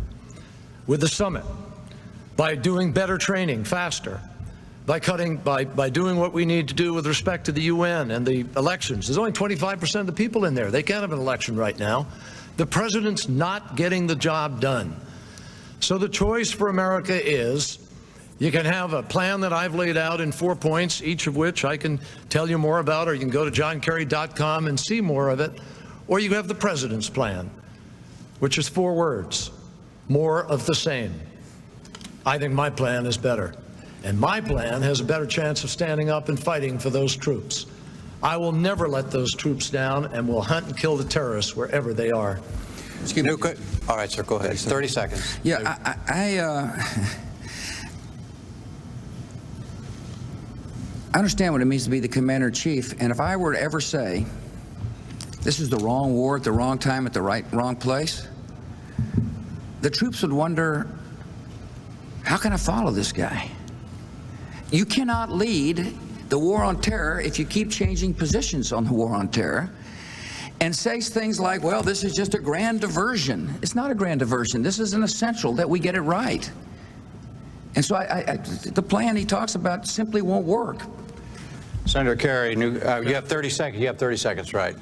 With the summit, by doing better training faster, by doing what we need to do with respect to the UN and the elections. There's only 25% of the people in there. They can't have an election right now. The president's not getting the job done. So the choice for America is, you can have a plan that I've laid out in 4 points, each of which I can tell you more about, or you can go to johnkerry.com and see more of it, or you have the president's plan, which is 4 words: more of the same. I think my plan is better, and my plan has a better chance of standing up and fighting for those troops. I will never let those troops down, and will hunt and kill the terrorists wherever they are. All right, sir, go ahead. 30 seconds. Yeah, I understand what it means to be the commander-in-chief, and if I were to ever say this is the wrong war at the wrong time at the wrong place, the troops would wonder, how can I follow this guy? You cannot lead the war on terror if you keep changing positions on the war on terror and say things like, well, this is just a grand diversion. It's not a grand diversion. This is an essential that we get it right. And so the plan he talks about simply won't work. Senator Kerry, you have 30 seconds. You have 30 seconds, right?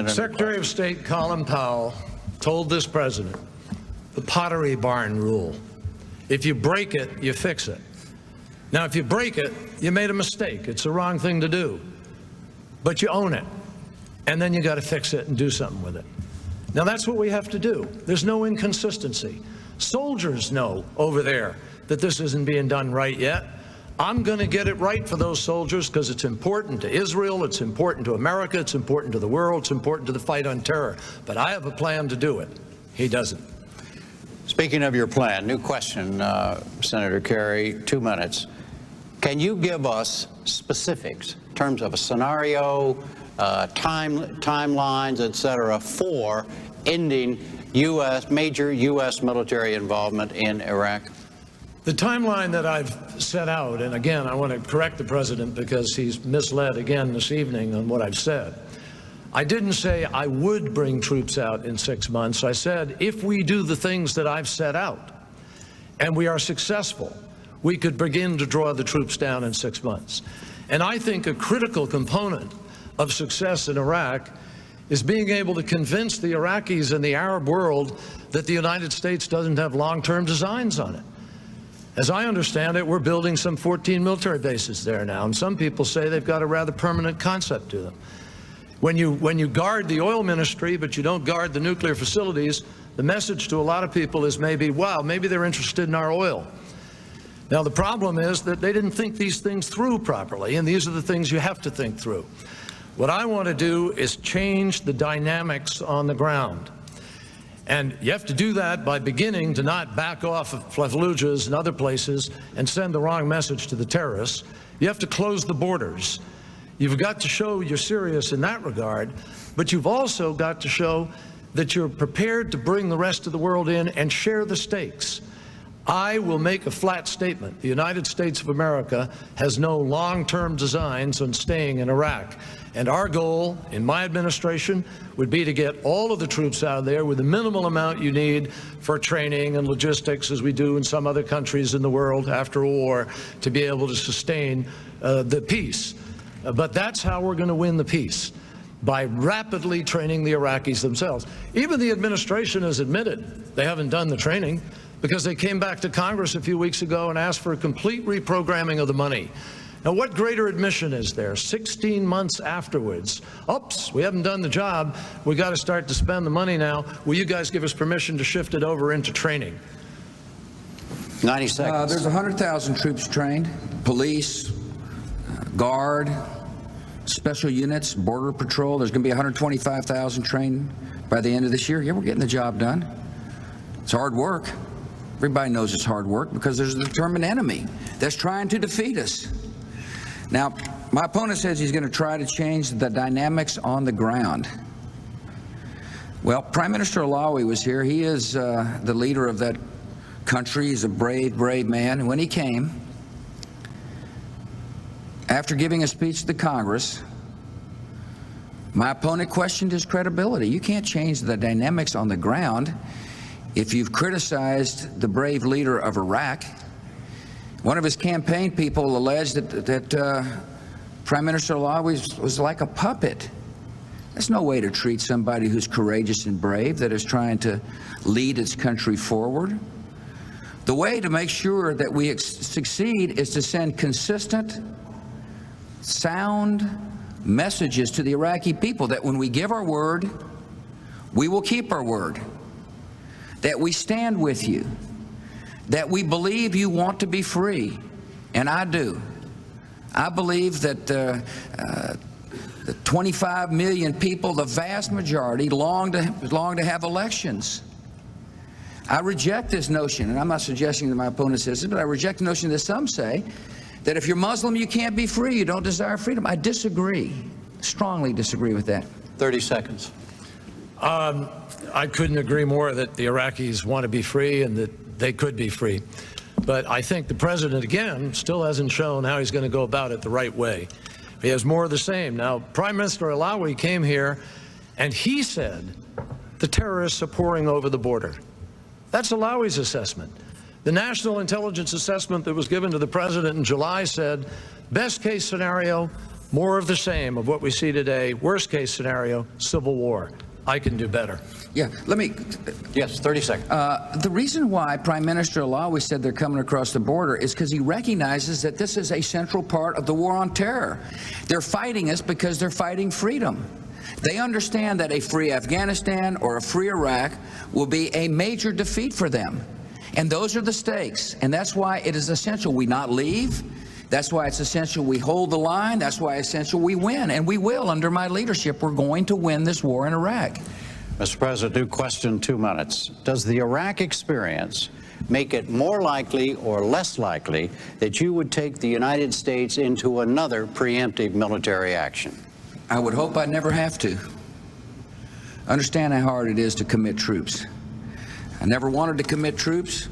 Secretary of State Colin Powell told this president the Pottery Barn rule. If you break it, you fix it. Now, if you break it, you made a mistake. It's the wrong thing to do. But you own it. And then you got to fix it and do something with it. Now, that's what we have to do. There's no inconsistency. Soldiers know over there that this isn't being done right yet. I'm going to get it right for those soldiers because it's important to Israel, it's important to America, it's important to the world, it's important to the fight on terror. But I have a plan to do it. He doesn't. Speaking of your plan, new question, Senator Kerry, 2 minutes. Can you give us specifics in terms of a scenario, timelines, et cetera, for ending major U.S. military involvement in Iraq? The timeline that I've set out, and again, I want to correct the president because he's misled again this evening on what I've said. I didn't say I would bring troops out in 6 months. I said if we do the things that I've set out and we are successful, we could begin to draw the troops down in 6 months. And I think a critical component of success in Iraq is being able to convince the Iraqis and the Arab world that the United States doesn't have long-term designs on it. As I understand it, we're building some 14 military bases there now, and some people say they've got a rather permanent concept to them. When you guard the oil ministry, but you don't guard the nuclear facilities, the message to a lot of people is maybe, wow, maybe they're interested in our oil. Now, the problem is that they didn't think these things through properly, and these are the things you have to think through. What I want to do is change the dynamics on the ground. And you have to do that by beginning to not back off of Fallujahs and other places and send the wrong message to the terrorists. You have to close the borders. You've got to show you're serious in that regard, but you've also got to show that you're prepared to bring the rest of the world in and share the stakes. I will make a flat statement. The United States of America has no long-term designs on staying in Iraq. And our goal in my administration would be to get all of the troops out of there with the minimal amount you need for training and logistics, as we do in some other countries in the world after a war, to be able to sustain the peace. But that's how we're going to win the peace, by rapidly training the Iraqis themselves. Even the administration has admitted they haven't done the training, because they came back to Congress a few weeks ago and asked for a complete reprogramming of the money. Now, what greater admission is there 16 months afterwards? Oops, we haven't done the job. We got to start to spend the money now. Will you guys give us permission to shift it over into training? 90 seconds. There's 100,000 troops trained, police, guard, special units, border patrol. There's going to be 125,000 trained by the end of this year. Yeah, we're getting the job done. It's hard work. Everybody knows it's hard work because there's a determined enemy that's trying to defeat us. Now, My opponent says he's going to try to change the dynamics on the ground. Well, Prime Minister Alawi was here. He is the leader of that country. He's a brave, brave man. And when he came, after giving a speech to the Congress, my opponent questioned his credibility. You can't change the dynamics on the ground if you've criticized the brave leader of Iraq. One of his campaign people alleged that Prime Minister Alawi was like a puppet. That's no way to treat somebody who's courageous and brave, that is trying to lead its country forward. The way to make sure that we succeed is to send consistent, sound messages to the Iraqi people that when we give our word, we will keep our word, that we stand with you, that we believe you want to be free, and I do. I believe that the 25 million people, the vast majority, long to have elections. I reject this notion, and I'm not suggesting that my opponent says this, but I reject the notion that some say that if you're Muslim, you can't be free, you don't desire freedom. I disagree, strongly disagree with that. 30 seconds. I couldn't agree more that the Iraqis want to be free and that they could be free. But I think the president, again, still hasn't shown how he's going to go about it the right way. He has more of the same. Now, Prime Minister Alawi came here and he said the terrorists are pouring over the border. That's Alawi's assessment. The National Intelligence Assessment that was given to the president in July said, best case scenario, more of the same of what we see today. Worst case scenario, civil war. I can do better. Yeah, let me. Yes, 30 seconds. The reason why Prime Minister Alawi said they're coming across the border is because he recognizes that this is a central part of the war on terror. They're fighting us because they're fighting freedom. They understand that a free Afghanistan or a free Iraq will be a major defeat for them. And those are the stakes. And that's why it is essential we not leave. That's why it's essential we hold the line. That's why it's essential we win. And we will under my leadership. We're going to win this war in Iraq. Mr. President, new question, 2 minutes. Does the Iraq experience make it more likely or less likely that you would take the United States into another preemptive military action? I would hope I'd never have to. Understand how hard it is to commit troops. I never wanted to commit troops.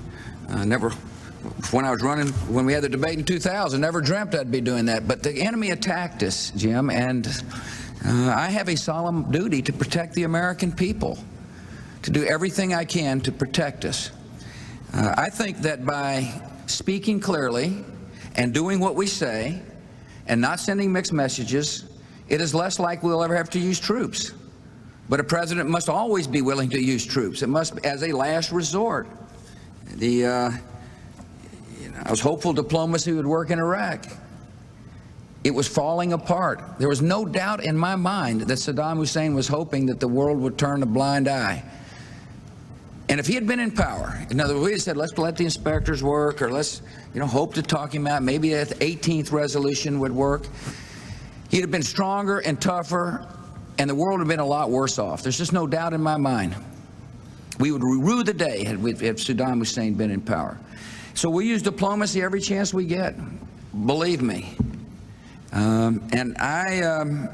When we had the debate in 2000, never dreamt I'd be doing that. But the enemy attacked us, Jim, and I have a solemn duty to protect the American people, to do everything I can to protect us. I think that by speaking clearly and doing what we say and not sending mixed messages, it is less likely we'll ever have to use troops. But a president must always be willing to use troops. It must be as a last resort. I was hopeful diplomacy would work in Iraq. It was falling apart. There was no doubt in my mind that Saddam Hussein was hoping that the world would turn a blind eye. And if he had been in power, in other words, we had said, let's let the inspectors work, or let's, hope to talk him out. Maybe that 18th resolution would work. He'd have been stronger and tougher, and the world would have been a lot worse off. There's just no doubt in my mind. We would rue the day had Saddam Hussein been in power. So we use diplomacy every chance we get, believe me. And I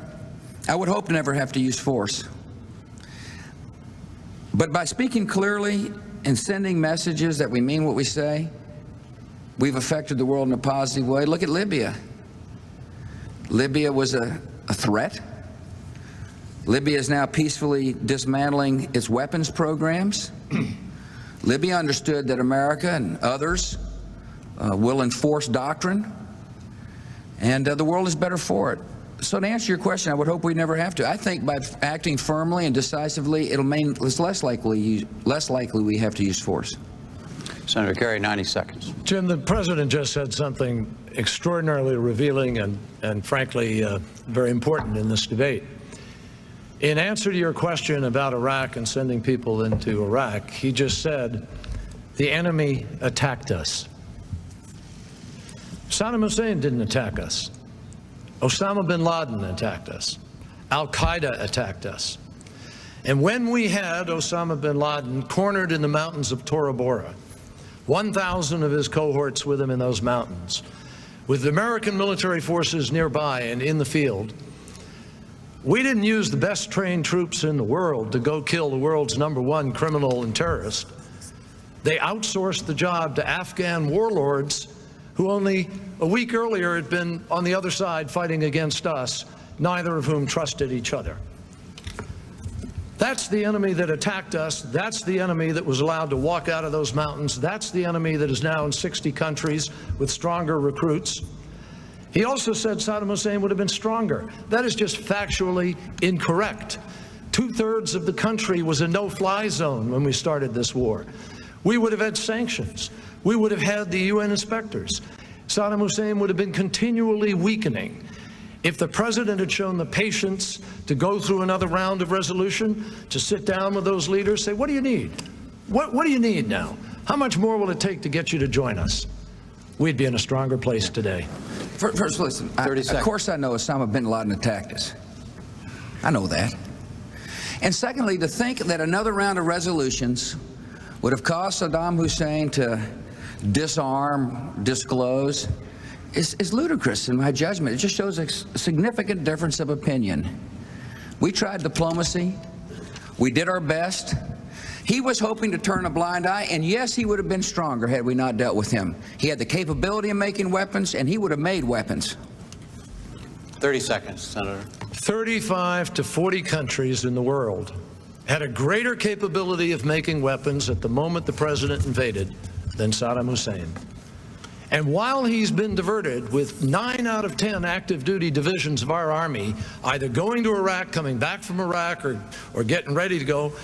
would hope to never have to use force. But by speaking clearly and sending messages that we mean what we say, we've affected the world in a positive way. Look at Libya. Libya was a threat. Libya is now peacefully dismantling its weapons programs. Libya understood that America and others will enforce doctrine, and the world is better for it. So to answer your question, I would hope we never have to. I think by acting firmly and decisively, it's less likely we have to use force. Senator Kerry, 90 seconds. Jim, the president just said something extraordinarily revealing and frankly, very important in this debate. In answer to your question about Iraq and sending people into Iraq, he just said, the enemy attacked us. Saddam Hussein didn't attack us. Osama bin Laden attacked us. Al-Qaeda attacked us. And when we had Osama bin Laden cornered in the mountains of Tora Bora, 1,000 of his cohorts with him in those mountains, with American military forces nearby and in the field, we didn't use the best trained troops in the world to go kill the world's #1 criminal and terrorist. They outsourced the job to Afghan warlords who only a week earlier had been on the other side fighting against us, neither of whom trusted each other. That's the enemy that attacked us. That's the enemy that was allowed to walk out of those mountains. That's the enemy that is now in 60 countries with stronger recruits. He also said Saddam Hussein would have been stronger. That is just factually incorrect. 2/3 of the country was a no-fly zone when we started this war. We would have had sanctions. We would have had the UN inspectors. Saddam Hussein would have been continually weakening. If the president had shown the patience to go through another round of resolution, to sit down with those leaders, say, what do you need? What do you need now? How much more will it take to get you to join us? We'd be in a stronger place today. First, listen, 30 seconds. Of course I know Osama bin Laden attacked us. I know that. And secondly, to think that another round of resolutions would have caused Saddam Hussein to disarm, disclose, is ludicrous in my judgment. It just shows a significant difference of opinion. We tried diplomacy. We did our best. He was hoping to turn a blind eye, and yes, he would have been stronger had we not dealt with him. He had the capability of making weapons, and he would have made weapons. 30 seconds, Senator. 35 to 40 countries in the world had a greater capability of making weapons at the moment the president invaded than Saddam Hussein. And while he's been diverted with 9 out of 10 active duty divisions of our Army either going to Iraq, coming back from Iraq, or getting ready to go,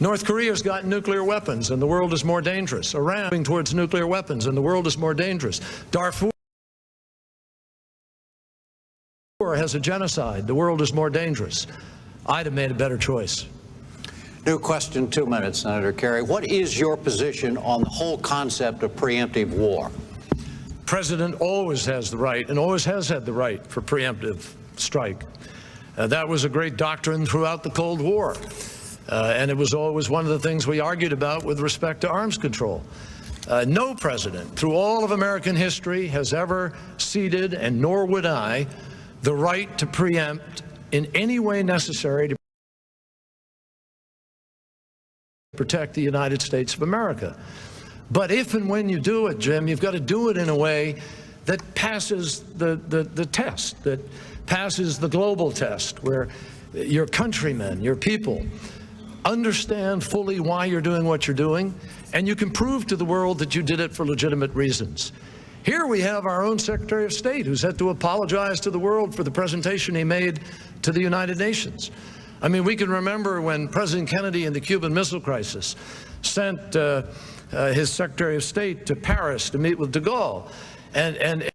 North Korea's got nuclear weapons and the world is more dangerous. Iran moving towards nuclear weapons and the world is more dangerous. Darfur has a genocide. The world is more dangerous. I'd have made a better choice. New question, 2 minutes, Senator Kerry. What is your position on the whole concept of preemptive war? President always has the right and always has had the right for preemptive strike. That was a great doctrine throughout the Cold War. And it was always one of the things we argued about with respect to arms control. No president through all of American history has ever ceded, and nor would I, the right to preempt in any way necessary to protect the United States of America. But if and when you do it, Jim, you've got to do it in a way that passes the test, that passes the global test, where your countrymen, your people, understand fully why you're doing what you're doing, and you can prove to the world that you did it for legitimate reasons. Here we have our own Secretary of State who's had to apologize to the world for the presentation he made to the United Nations. I mean, we can remember when President Kennedy in the Cuban Missile Crisis sent his Secretary of State to Paris to meet with de Gaulle, and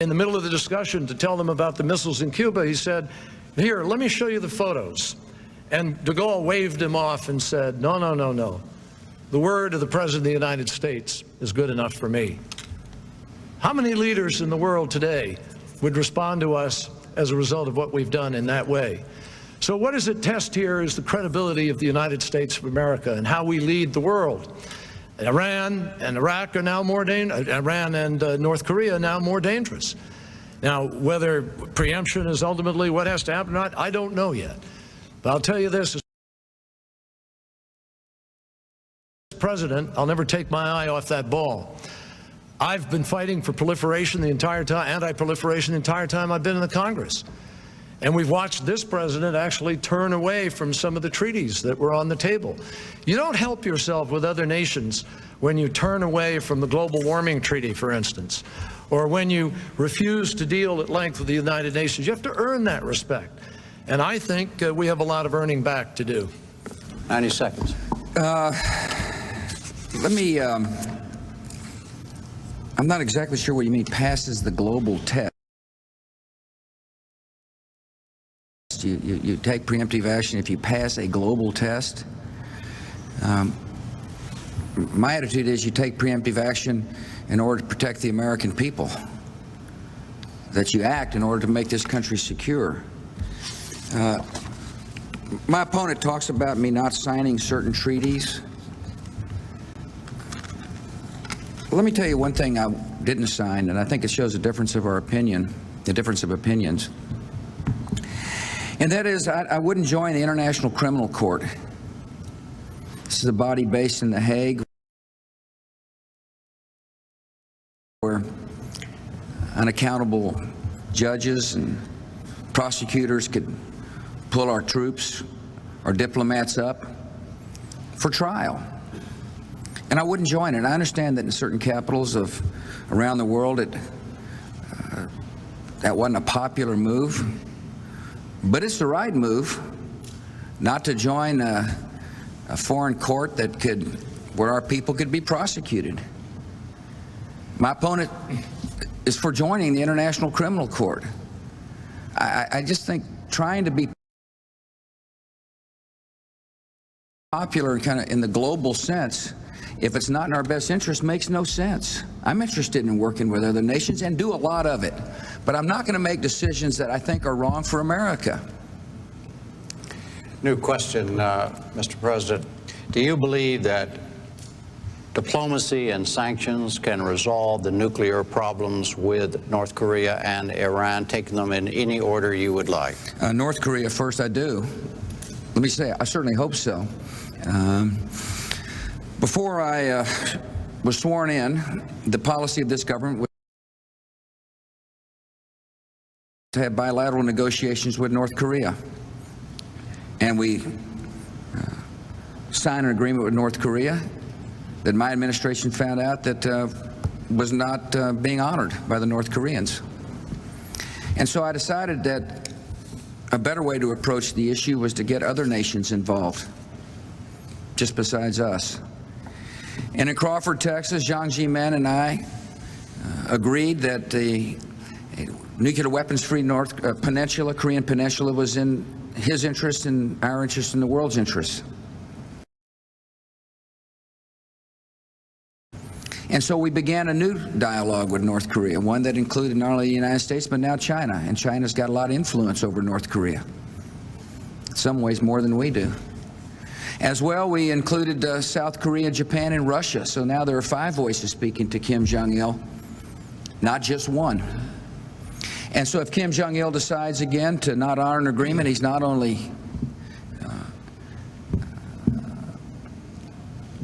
in the middle of the discussion to tell them about the missiles in Cuba, he said, "Here, let me show you the photos." And de Gaulle waved him off and said, "No, no, no, no. The word of the President of the United States is good enough for me." How many leaders in the world today would respond to us as a result of what we've done in that way? So what is at test here is the credibility of the United States of America and how we lead the world. Iran and Iraq are now more dangerous. Iran and North Korea are now more dangerous. Now, whether preemption is ultimately what has to happen or not, I don't know yet. But I'll tell you this, as president, I'll never take my eye off that ball. I've been fighting for proliferation the entire time, anti-proliferation the entire time I've been in the Congress. And we've watched this president actually turn away from some of the treaties that were on the table. You don't help yourself with other nations when you turn away from the global warming treaty, for instance, or when you refuse to deal at length with the United Nations. You have to earn that respect. And I think we have a lot of earning back to do. 90 seconds. I'm not exactly sure what you mean, passes the global test. You take preemptive action if you pass a global test. My attitude is you take preemptive action in order to protect the American people, that you act in order to make this country secure. My opponent talks about me not signing certain treaties. let me tell you one thing I didn't sign, and I think it shows a difference of our opinion, the difference of opinions. And that is, I wouldn't join the International Criminal Court. This is a body based in The Hague, where unaccountable judges and prosecutors could pull our troops, our diplomats up for trial. And I wouldn't join it. I understand that in certain capitals of around the world, that wasn't a popular move, but it's the right move not to join a foreign court where our people could be prosecuted. My opponent is for joining the International Criminal Court. I just think trying to be popular kind of in the global sense, if it's not in our best interest, makes no sense. I'm interested in working with other nations and do a lot of it, but I'm not going to make decisions that I think are wrong for America. New question, Mr. President. Do you believe that diplomacy and sanctions can resolve the nuclear problems with North Korea and Iran, taking them in any order you would like? North Korea first, I do. Let me say, I certainly hope so. Before I was sworn in, the policy of this government was to have bilateral negotiations with North Korea. And we signed an agreement with North Korea that my administration found out that was not being honored by the North Koreans. And so I decided that a better way to approach the issue was to get other nations involved, just besides us. And in Crawford, Texas, Jiang Zemin and I agreed that the nuclear weapons-free Korean Peninsula was in his interest and our interest and the world's interest. And so we began a new dialogue with North Korea, one that included not only the United States, but now China. And China's got a lot of influence over North Korea, in some ways more than we do. As well, we included South Korea, Japan, and Russia. So now there are 5 voices speaking to Kim Jong-il, not just one. And so if Kim Jong-il decides again to not honor an agreement, he's not only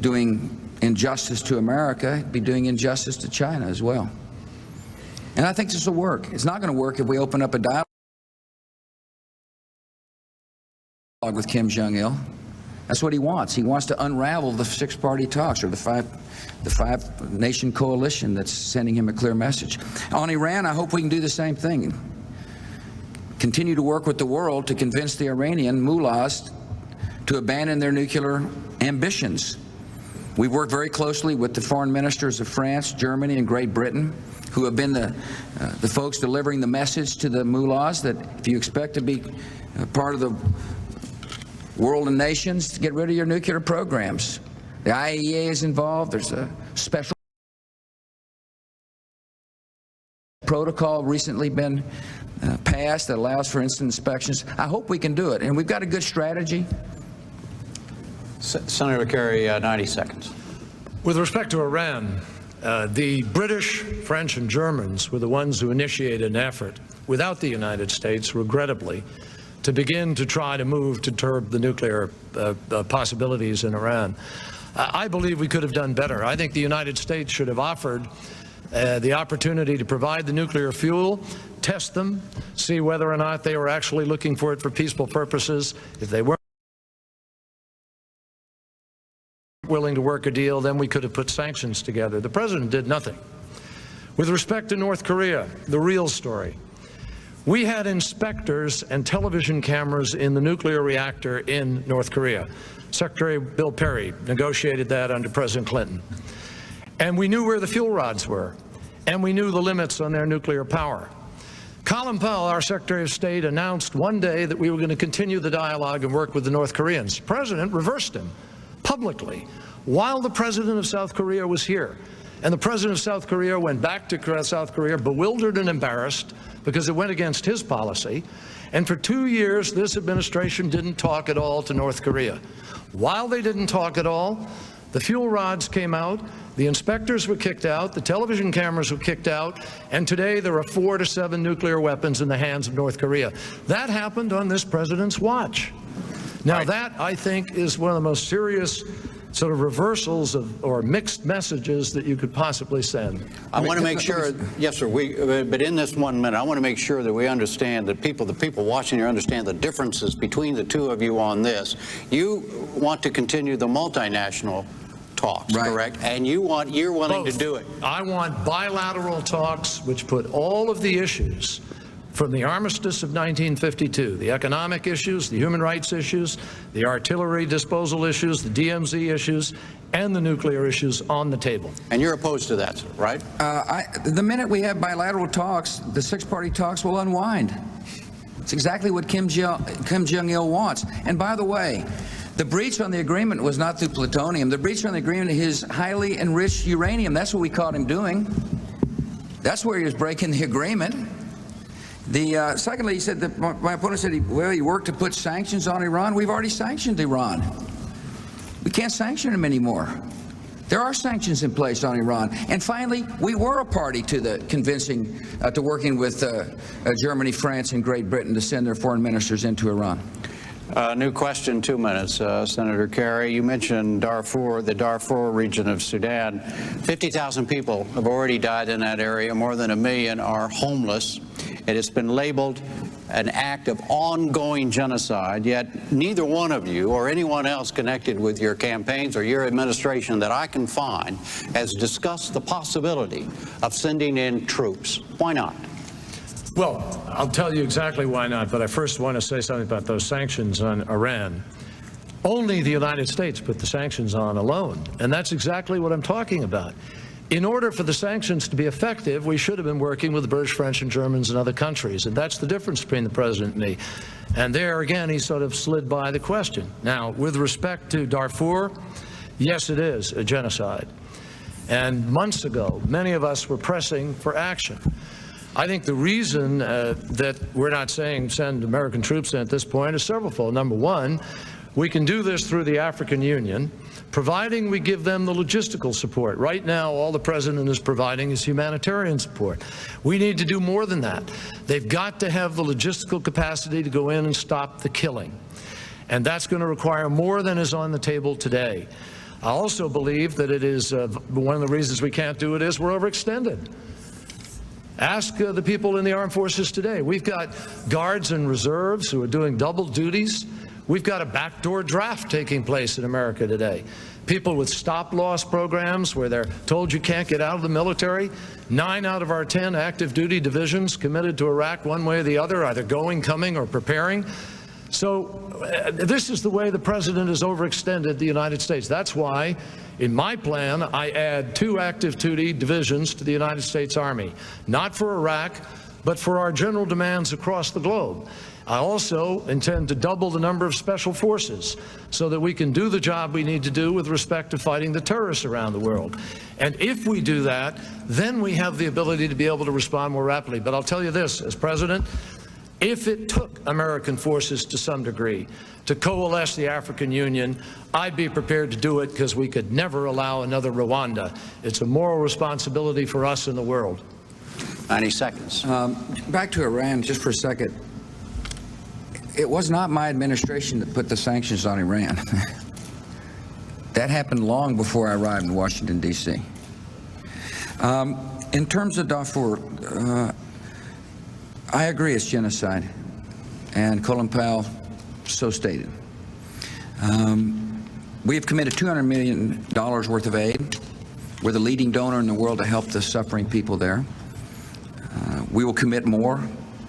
doing injustice to America, he'd be doing injustice to China as well. And I think this will work. It's not going to work if we open up a dialogue with Kim Jong-il. That's what he wants. He wants to unravel the 6-party talks, or the five-nation coalition that's sending him a clear message. On Iran, I hope we can do the same thing. Continue to work with the world to convince the Iranian mullahs to abandon their nuclear ambitions. We've worked very closely with the foreign ministers of France, Germany, and Great Britain, who have been the folks delivering the message to the mullahs that if you expect to be part of the world and nations, get rid of your nuclear programs. The IAEA is involved. There's a special protocol recently been passed that allows for instant inspections. I hope we can do it, and we've got a good strategy. Senator Kerry, 90 seconds. With respect to Iran, the British, French, and Germans were the ones who initiated an effort, without the United States, regrettably, to begin to try to move to curb the nuclear possibilities in Iran. I believe we could have done better. I think the United States should have offered the opportunity to provide the nuclear fuel, test them, see whether or not they were actually looking for it for peaceful purposes. If they weren't willing to work a deal, then we could have put sanctions together. The president did nothing. With respect to North Korea, the real story. We had inspectors and television cameras in the nuclear reactor in North Korea. Secretary Bill Perry negotiated that under President Clinton. And we knew where the fuel rods were, and we knew the limits on their nuclear power. Colin Powell, our Secretary of State, announced one day that we were going to continue the dialogue and work with the North Koreans. The president reversed him publicly while the president of South Korea was here. And the president of South Korea went back to South Korea bewildered and embarrassed because it went against his policy. And for 2 years, this administration didn't talk at all to North Korea. While they didn't talk at all, the fuel rods came out, The inspectors were kicked out, the television cameras were kicked out, and today there are 4 to 7 nuclear weapons in the hands of North Korea. That happened on this president's watch. Now that, I think, is one of the most serious sort of reversals of, or mixed messages that you could possibly send. I want to make sure, yes, sir, but in this 1 minute, I want to make sure that we understand that the people watching here understand the differences between the two of you on this. You want to continue the multinational talks, correct? And you're willing to do it. I want bilateral talks which put all of the issues from the armistice of 1952, the economic issues, the human rights issues, the artillery disposal issues, the DMZ issues, and the nuclear issues on the table. And you're opposed to that, right? The minute we have bilateral talks, the 6-party talks will unwind. It's exactly what Kim Jong-il wants. And by the way, the breach on the agreement was not through plutonium. The breach on the agreement is highly enriched uranium. That's what we caught him doing. That's where he was breaking the agreement. Secondly, he said that my opponent said, he worked to put sanctions on Iran. We've already sanctioned Iran. We can't sanction them anymore. There are sanctions in place on Iran. And finally, we were a party to the to working with Germany, France, and Great Britain to send their foreign ministers into Iran. New question, 2 minutes. Senator Kerry, you mentioned Darfur, the Darfur region of Sudan. 50,000 people have already died in that area. More than 1 million are homeless. It has been labeled an act of ongoing genocide, yet neither one of you or anyone else connected with your campaigns or your administration that I can find has discussed the possibility of sending in troops. Why not? Well, I'll tell you exactly why not, but I first want to say something about those sanctions on Iran. Only the United States put the sanctions on alone, and that's exactly what I'm talking about. In order for the sanctions to be effective, we should have been working with the British, French, and Germans and other countries, and that's the difference between the president and me. And there, again, he sort of slid by the question. Now, with respect to Darfur, yes, it is a genocide. And months ago, many of us were pressing for action. I think the reason that we're not saying send American troops in at this point is severalfold. Number one, we can do this through the African Union, providing we give them the logistical support. Right now, all the president is providing is humanitarian support. We need to do more than that. They've got to have the logistical capacity to go in and stop the killing. And that's going to require more than is on the table today. I also believe that it is one of the reasons we can't do it is we're overextended. Ask the people in the armed forces today. We've got guards and reserves who are doing double duties. We've got a backdoor draft taking place in America today. People with stop-loss programs where they're told you can't get out of the military. 9 out of our 10 active duty divisions committed to Iraq one way or the other, either going, coming, or preparing. So this is the way the president has overextended the United States. That's why, in my plan, I add 2 active duty divisions to the United States Army, not for Iraq, but for our general demands across the globe. I also intend to double the number of special forces so that we can do the job we need to do with respect to fighting the terrorists around the world. And if we do that, then we have the ability to be able to respond more rapidly. But I'll tell you this, as president, if it took American forces to some degree to coalesce the African Union, I'd be prepared to do it because we could never allow another Rwanda. It's a moral responsibility for us in the world. 90 seconds. Back to Iran just for a second. It was not my administration that put the sanctions on Iran. That happened long before I arrived in Washington, D.C. In terms of Darfur, I agree it's genocide, and Colin Powell so stated. We have committed $200 million worth of aid. We're the leading donor in the world to help the suffering people there. We will commit more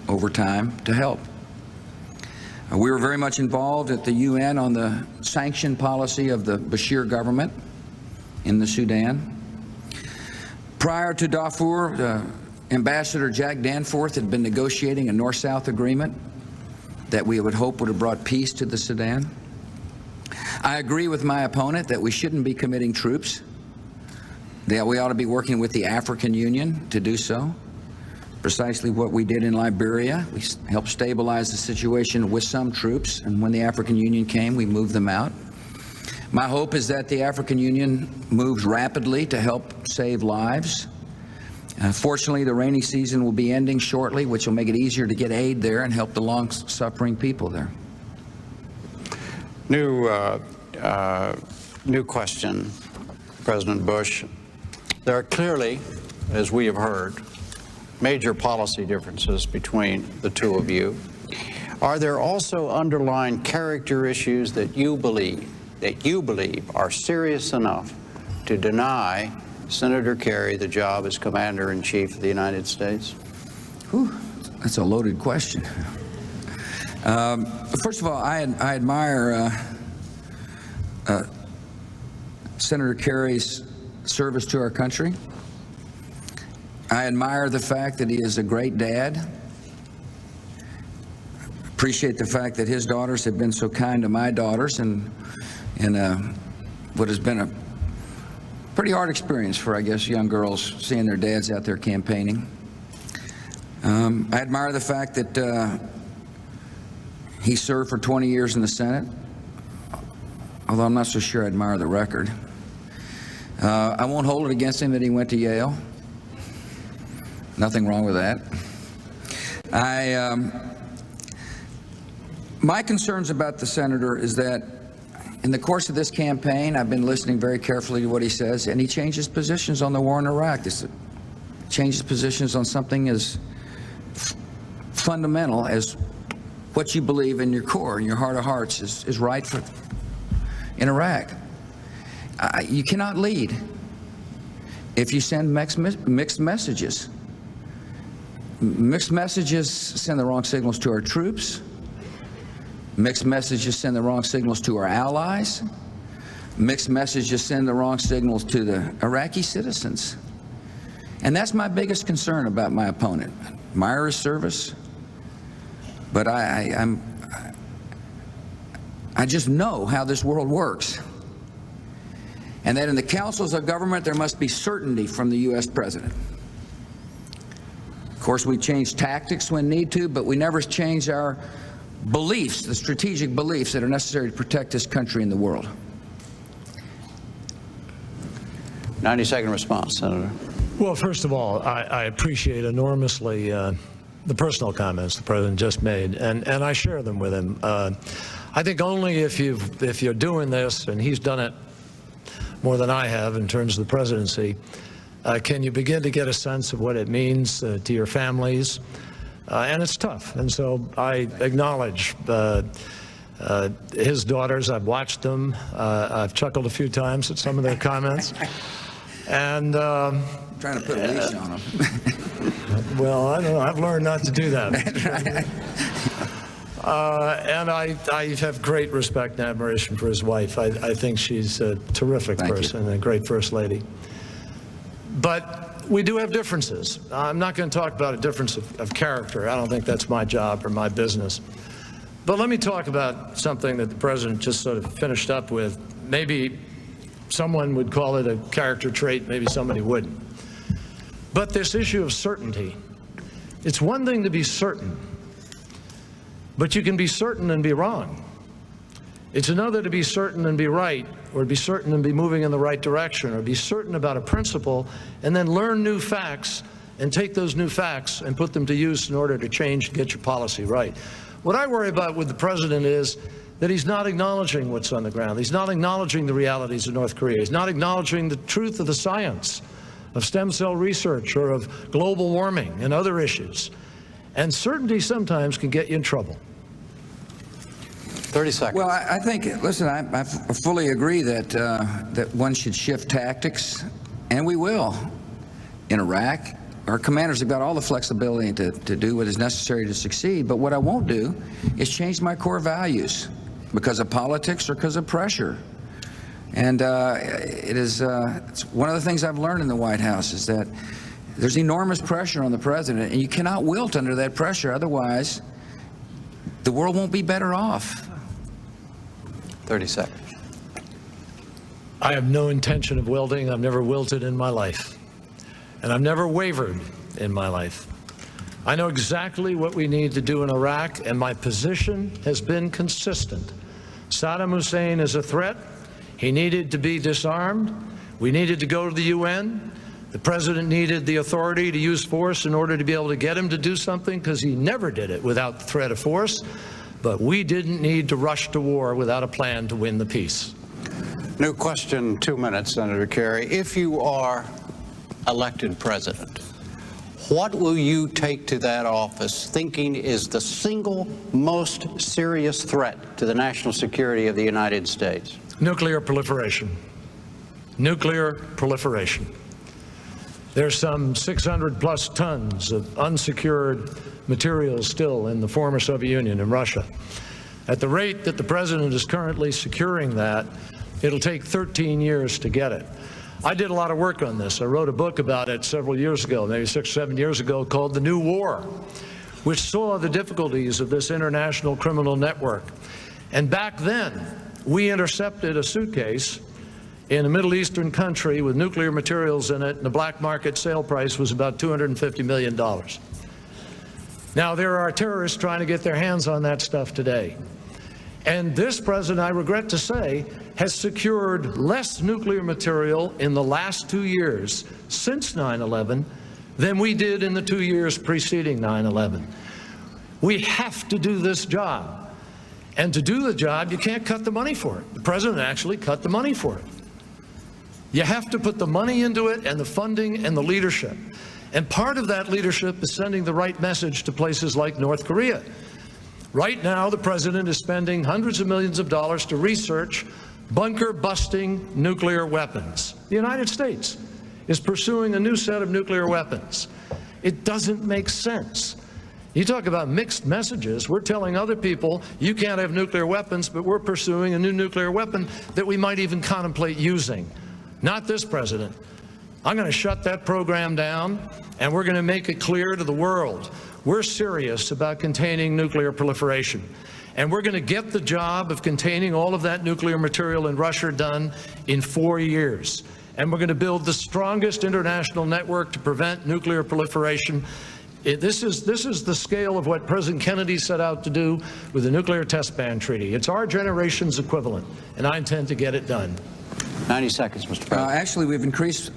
over time to help. We were very much involved at the UN on the sanction policy of the Bashir government in the Sudan. Prior to Darfur, Ambassador Jack Danforth had been negotiating a North-South agreement that we would hope would have brought peace to the Sudan. I agree with my opponent that we shouldn't be committing troops, that we ought to be working with the African Union to do so. Precisely what we did in Liberia. We helped stabilize the situation with some troops, and when the African Union came, we moved them out. My hope is that the African Union moves rapidly to help save lives. Fortunately, the rainy season will be ending shortly, which will make it easier to get aid there and help the long-suffering people there. New question, President Bush. There are clearly, as we have heard, major policy differences between the two of you. Are there also underlying character issues that you believe are serious enough to deny Senator Kerry the job as Commander-in-Chief of the United States? Whew, that's a loaded question. First of all, I admire Senator Kerry's service to our country. I admire the fact that he is a great dad. Appreciate the fact that his daughters have been so kind to my daughters in what has been a pretty hard experience for, I guess, young girls seeing their dads out there campaigning. I admire the fact that he served for 20 years in the Senate, although I'm not so sure I admire the record. I won't hold it against him that he went to Yale. Nothing wrong with that. My concerns about the senator is that in the course of this campaign, I've been listening very carefully to what he says, and he changes positions on the war in Iraq. This changes positions on something as fundamental as what you believe in your core, in your heart of hearts, is right for in Iraq. You cannot lead if you send mixed messages. Mixed messages send the wrong signals to our troops. Mixed messages send the wrong signals to our allies. Mixed messages send the wrong signals to the Iraqi citizens. And that's my biggest concern about my opponent. Admire his service, but I just know how this world works. And that in the councils of government, there must be certainty from the U.S. president. Of course, we change tactics when need to, but we never change our beliefs, the strategic beliefs that are necessary to protect this country and the world. 90-second response, Senator. Well, first of all, I appreciate enormously the personal comments the president just made, and I share them with him. I think only if you're doing this, and he's done it more than I have in terms of the presidency, can you begin to get a sense of what it means to your families. And it's tough, and so I acknowledge his daughters. I've watched them. I've chuckled a few times at some of their comments. And Trying to put a leash on them. well, I don't know. I've learned not to do that. And I have great respect and admiration for his wife. I think she's a terrific person and a great first lady. But we do have differences. I'm not going to talk about a difference of character. I don't think that's my job or my business. But let me talk about something that the president just sort of finished up with. Maybe someone would call it a character trait, maybe somebody wouldn't. But this issue of certainty, it's one thing to be certain, but you can be certain and be wrong. It's another to be certain and be right, or be certain and be moving in the right direction, or be certain about a principle and then learn new facts and take those new facts and put them to use in order to change and get your policy right. What I worry about with the president is that he's not acknowledging what's on the ground. He's not acknowledging the realities of North Korea. He's not acknowledging the truth of the science of stem cell research or of global warming and other issues. And certainty sometimes can get you in trouble. 30 seconds. Well, I think, listen, I fully agree that that one should shift tactics, and we will in Iraq. Our commanders have got all the flexibility to do what is necessary to succeed, but what I won't do is change my core values because of politics or because of pressure. And it's one of the things I've learned in the White House is that there's enormous pressure on the president, and you cannot wilt under that pressure. Otherwise, the world won't be better off. 30 seconds. I have no intention of wilting. I've never wilted in my life. And I've never wavered in my life. I know exactly what we need to do in Iraq, and my position has been consistent. Saddam Hussein is a threat. He needed to be disarmed. We needed to go to the UN. The president needed the authority to use force in order to be able to get him to do something, because he never did it without the threat of force. But we didn't need to rush to war without a plan to win the peace. New question, 2 minutes, Senator Kerry. If you are elected president, what will you take to that office thinking is the single most serious threat to the national security of the United States? Nuclear proliferation. Nuclear proliferation. There's some 600 plus tons of unsecured materials still in the former Soviet Union and Russia. At the rate that the president is currently securing that, it'll take 13 years to get it. I did a lot of work on this. I wrote a book about it several years ago, maybe 6 or 7 years ago, called The New War, which saw the difficulties of this international criminal network. And back then, we intercepted a suitcase in a Middle Eastern country with nuclear materials in it, and the black market sale price was about $250 million. Now, there are terrorists trying to get their hands on that stuff today. And this president, I regret to say, has secured less nuclear material in the last 2 years since 9/11 than we did in the 2 years preceding 9/11. We have to do this job. And to do the job, you can't cut the money for it. The president actually cut the money for it. You have to put the money into it, and the funding and the leadership. And part of that leadership is sending the right message to places like North Korea. Right now, the president is spending hundreds of millions of dollars to research bunker-busting nuclear weapons. The United States is pursuing a new set of nuclear weapons. It doesn't make sense. You talk about mixed messages. We're telling other people, you can't have nuclear weapons, but we're pursuing a new nuclear weapon that we might even contemplate using. Not this president. I'm going to shut that program down, and we're going to make it clear to the world we're serious about containing nuclear proliferation. And we're going to get the job of containing all of that nuclear material in Russia done in 4 years. And we're going to build the strongest international network to prevent nuclear proliferation. This is the scale of what President Kennedy set out to do with the Nuclear Test Ban Treaty. It's our generation's equivalent, and I intend to get it done. 90 seconds, Mr. President. Actually, we've increased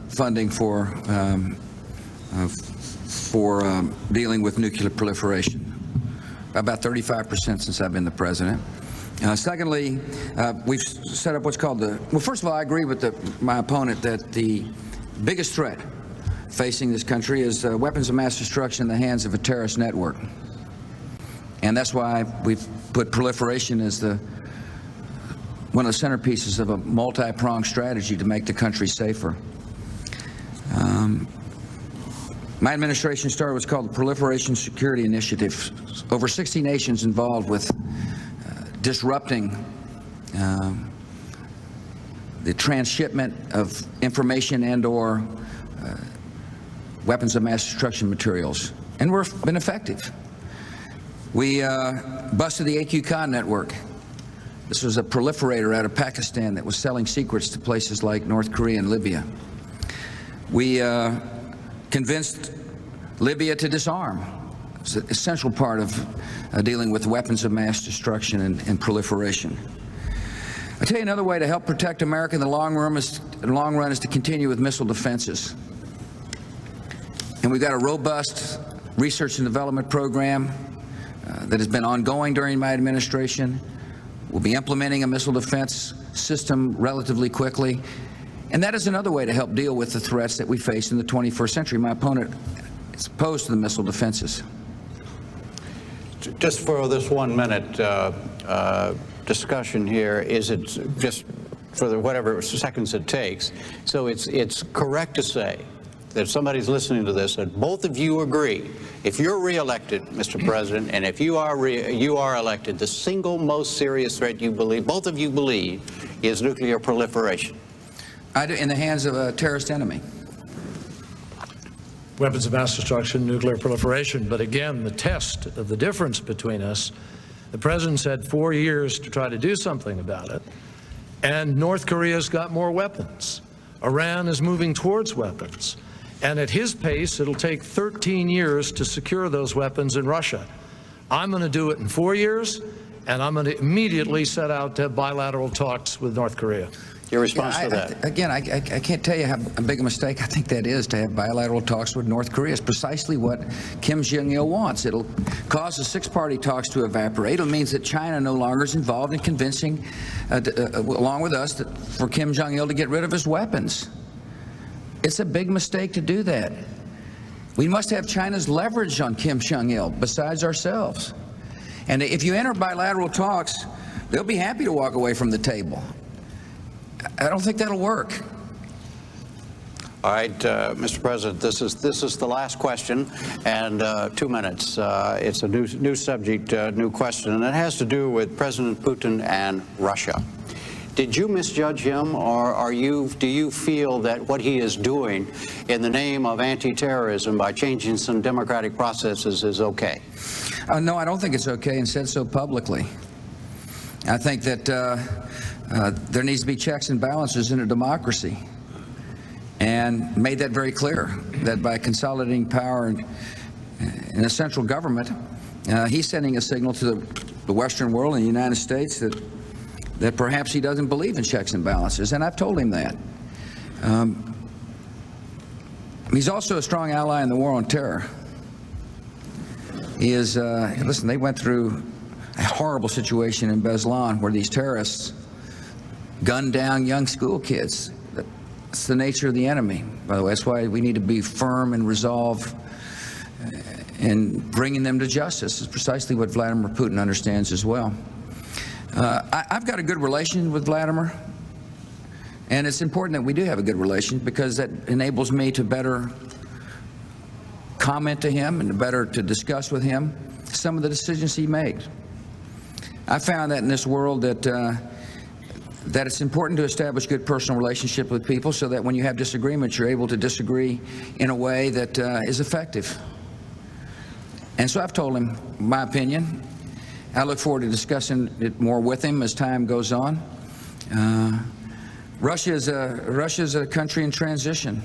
funding for dealing with nuclear proliferation, about 35% since I've been the president. Secondly, we've set up what's called well, first of all, I agree with my opponent that the biggest threat facing this country is weapons of mass destruction in the hands of a terrorist network. And that's why we've put proliferation as one of the centerpieces of a multi-pronged strategy to make the country safer. My administration started what's called the Proliferation Security Initiative. Over 60 nations involved with disrupting the transshipment of information and/or weapons of mass destruction materials, and we've been effective. We busted the AQ-Khan network. This was a proliferator out of Pakistan that was selling secrets to places like North Korea and Libya. We convinced Libya to disarm. It's an essential part of dealing with weapons of mass destruction and proliferation. I'll tell you another way to help protect America in the long run is to continue with missile defenses. And we've got a robust research and development program that has been ongoing during my administration. We'll be implementing a missile defense system relatively quickly. And that is another way to help deal with the threats that we face in the 21st century. My opponent is opposed to the missile defenses. Just for this 1 minute discussion here, is it just for the whatever seconds it takes? So it's correct to say that if somebody's listening to this, that both of you agree, if you're reelected, Mr. President, and if you are elected, the single most serious threat you believe, both of you believe, is nuclear proliferation. I do, in the hands of a terrorist enemy. Weapons of mass destruction, nuclear proliferation. But again, the test of the difference between us, the president's had 4 years to try to do something about it, and North Korea's got more weapons. Iran is moving towards weapons. And at his pace, it'll take 13 years to secure those weapons in Russia. I'm going to do it in 4 years, and I'm going to immediately set out to have bilateral talks with North Korea. Your response to that? Again, I can't tell you how big a mistake I think that is to have bilateral talks with North Korea. It's precisely what Kim Jong-il wants. It'll cause the six-party talks to evaporate. It means that China no longer is involved in convincing, along with us, for Kim Jong-il to get rid of his weapons. It's a big mistake to do that. We must have China's leverage on Kim Jong-il besides ourselves. And if you enter bilateral talks, they'll be happy to walk away from the table. I don't think that'll work. All right, Mr. President, this is the last question, and 2 minutes. It's a new subject, new question, and it has to do with President Putin and Russia. Did you misjudge him, or do you feel that what he is doing in the name of anti-terrorism by changing some democratic processes is okay? No, I don't think it's okay, and said so publicly. I think that there needs to be checks and balances in a democracy, and made that very clear, that by consolidating power in a central government, he's sending a signal to the Western world and the United States that perhaps he doesn't believe in checks and balances, and I've told him that. He's also a strong ally in the war on terror. He is, listen, they went through a horrible situation in Beslan where these terrorists gunned down young school kids. It's the nature of the enemy, by the way. That's why we need to be firm and resolve in bringing them to justice. It's precisely what Vladimir Putin understands as well. I've got a good relation with Vladimir, and it's important that we do have a good relation because that enables me to better comment to him and better to discuss with him some of the decisions he makes. I found that in this world that it's important to establish good personal relationship with people so that when you have disagreements, you're able to disagree in a way that is effective. And so I've told him my opinion. I look forward to discussing it more with him as time goes on. Russia is a country in transition.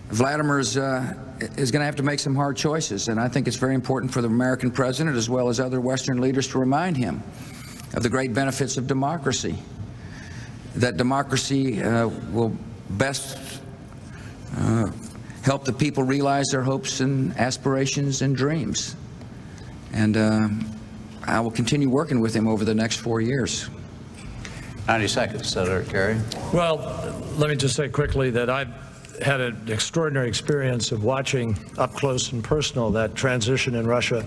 Vladimir is going to have to make some hard choices, and I think it's very important for the American president as well as other Western leaders to remind him of the great benefits of democracy, that democracy will best help the people realize their hopes and aspirations and dreams. And I will continue working with him over the next 4 years. 90 seconds, Senator Kerry. Well, let me just say quickly that I've had an extraordinary experience of watching up close and personal that transition in Russia,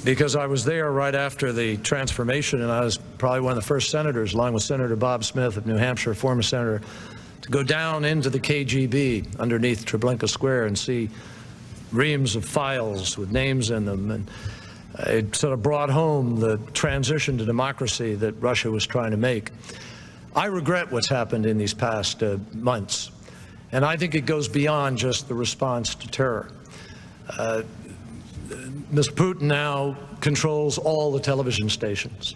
because I was there right after the transformation, and I was probably one of the first senators, along with Senator Bob Smith of New Hampshire, former senator, to go down into the KGB underneath Treblinka Square and see reams of files with names in them. And it sort of brought home the transition to democracy that Russia was trying to make. I regret what's happened in these past months, and I think it goes beyond just the response to terror. Mr. Putin now controls all the television stations.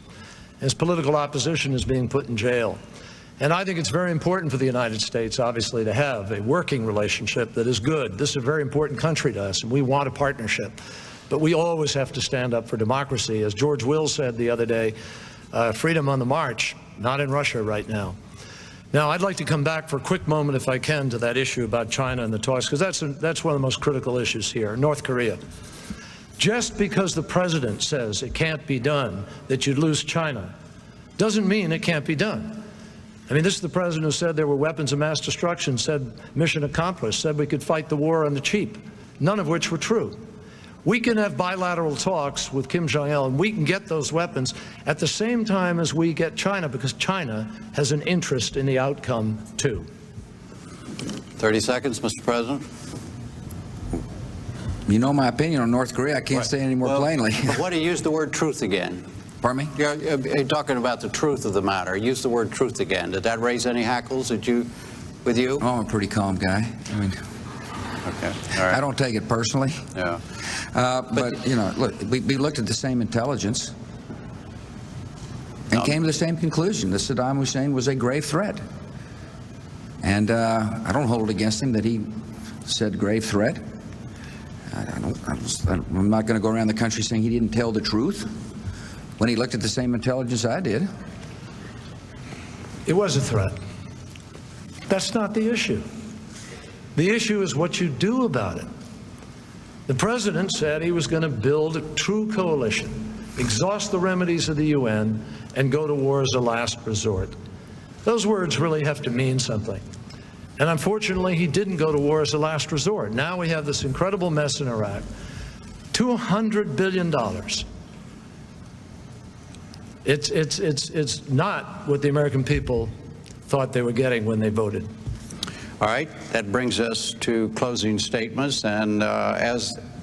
His political opposition is being put in jail. And I think it's very important for the United States, obviously, to have a working relationship that is good. This is a very important country to us, and we want a partnership. But we always have to stand up for democracy. As George Will said the other day, freedom on the march, not in Russia right now. Now, I'd like to come back for a quick moment, if I can, to that issue about China and the talks, because that's one of the most critical issues here, North Korea. Just because the president says it can't be done, that you'd lose China, doesn't mean it can't be done. I mean, this is the president who said there were weapons of mass destruction, said mission accomplished, said we could fight the war on the cheap, none of which were true. We can have bilateral talks with Kim Jong-il, and we can get those weapons at the same time as we get China, because China has an interest in the outcome, too. 30 seconds, Mr. President. You know my opinion on North Korea. I can't say any more plainly. But what do you use the word truth again? Pardon me? You're talking about the truth of the matter. Use the word truth again. Did that raise any hackles with you? Oh, I'm a pretty calm guy. I mean, okay. All right. I don't take it personally. Yeah. But you know, look, we looked at the same intelligence and came to the same conclusion that Saddam Hussein was a grave threat. And I don't hold it against him that he said grave threat. I'm not going to go around the country saying he didn't tell the truth. when he looked at the same intelligence I did. It was a threat. That's not the issue. The issue is what you do about it. The president said he was going to build a true coalition, exhaust the remedies of the UN, and go to war as a last resort. Those words really have to mean something. And unfortunately, he didn't go to war as a last resort. Now we have this incredible mess in Iraq. $200 billion. It's not what the American people thought they were getting when they voted. All right, that brings us to closing statements, and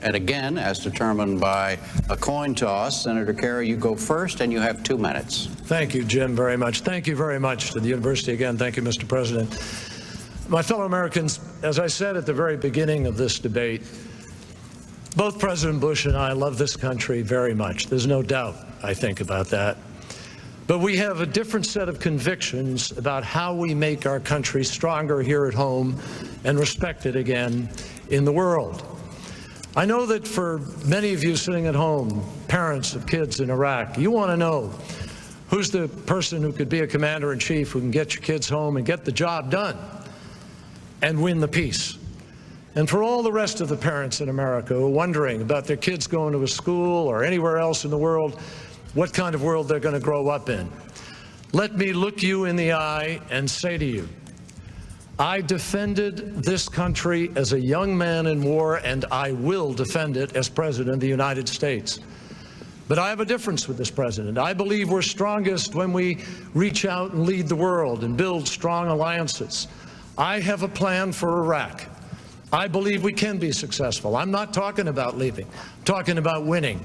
again, as determined by a coin toss, Senator Kerry, you go first, and you have 2 minutes. Thank you, Jim, very much. Thank you very much to the university again. Thank you, Mr. President. My fellow Americans, as I said at the very beginning of this debate, both President Bush and I love this country very much. There's no doubt, I think, about that. But we have a different set of convictions about how we make our country stronger here at home and respected again in the world. I know that for many of you sitting at home, parents of kids in Iraq, you want to know who's the person who could be a commander-in-chief who can get your kids home and get the job done and win the peace. And for all the rest of the parents in America who are wondering about their kids going to a school or anywhere else in the world, what kind of world they're going to grow up in, let me look you in the eye and say to you, I defended this country as a young man in war, and I will defend it as President of the United States. But I have a difference with this president. I believe we're strongest when we reach out and lead the world and build strong alliances. I have a plan for Iraq. I believe we can be successful. I'm not talking about leaving. I'm talking about winning.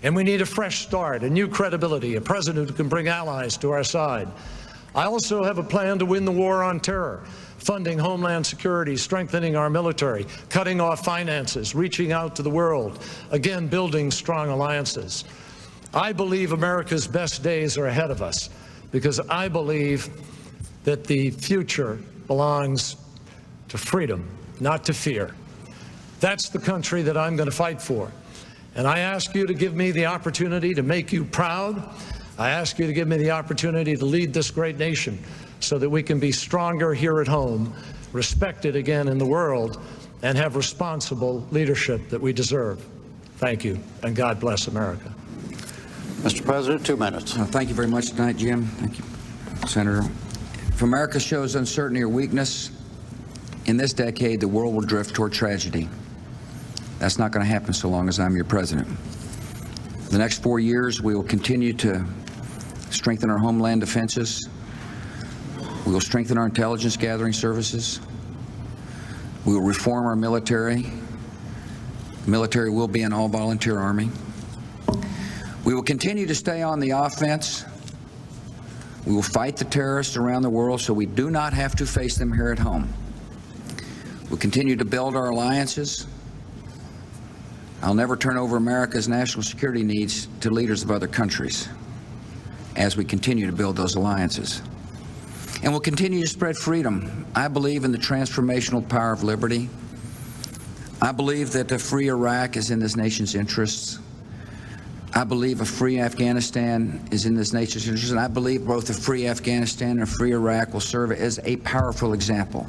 And we need a fresh start, a new credibility, a president who can bring allies to our side. I also have a plan to win the war on terror, funding homeland security, strengthening our military, cutting off finances, reaching out to the world, again, building strong alliances. I believe America's best days are ahead of us because I believe that the future belongs to freedom, not to fear. That's the country that I'm going to fight for. And I ask you to give me the opportunity to make you proud. I ask you to give me the opportunity to lead this great nation so that we can be stronger here at home, respected again in the world, and have responsible leadership that we deserve. Thank you, and God bless America. Mr. President, 2 minutes. Thank you very much tonight, Jim. Thank you, Senator. If America shows uncertainty or weakness, in this decade, the world will drift toward tragedy. That's not going to happen so long as I'm your president. The next 4 years, we will continue to strengthen our homeland defenses. We will strengthen our intelligence gathering services. We will reform our military. The military will be an all-volunteer army. We will continue to stay on the offense. We will fight the terrorists around the world so we do not have to face them here at home. We'll continue to build our alliances. I'll never turn over America's national security needs to leaders of other countries as we continue to build those alliances. And we'll continue to spread freedom. I believe in the transformational power of liberty. I believe that a free Iraq is in this nation's interests. I believe a free Afghanistan is in this nation's interest, and I believe both a free Afghanistan and a free Iraq will serve as a powerful example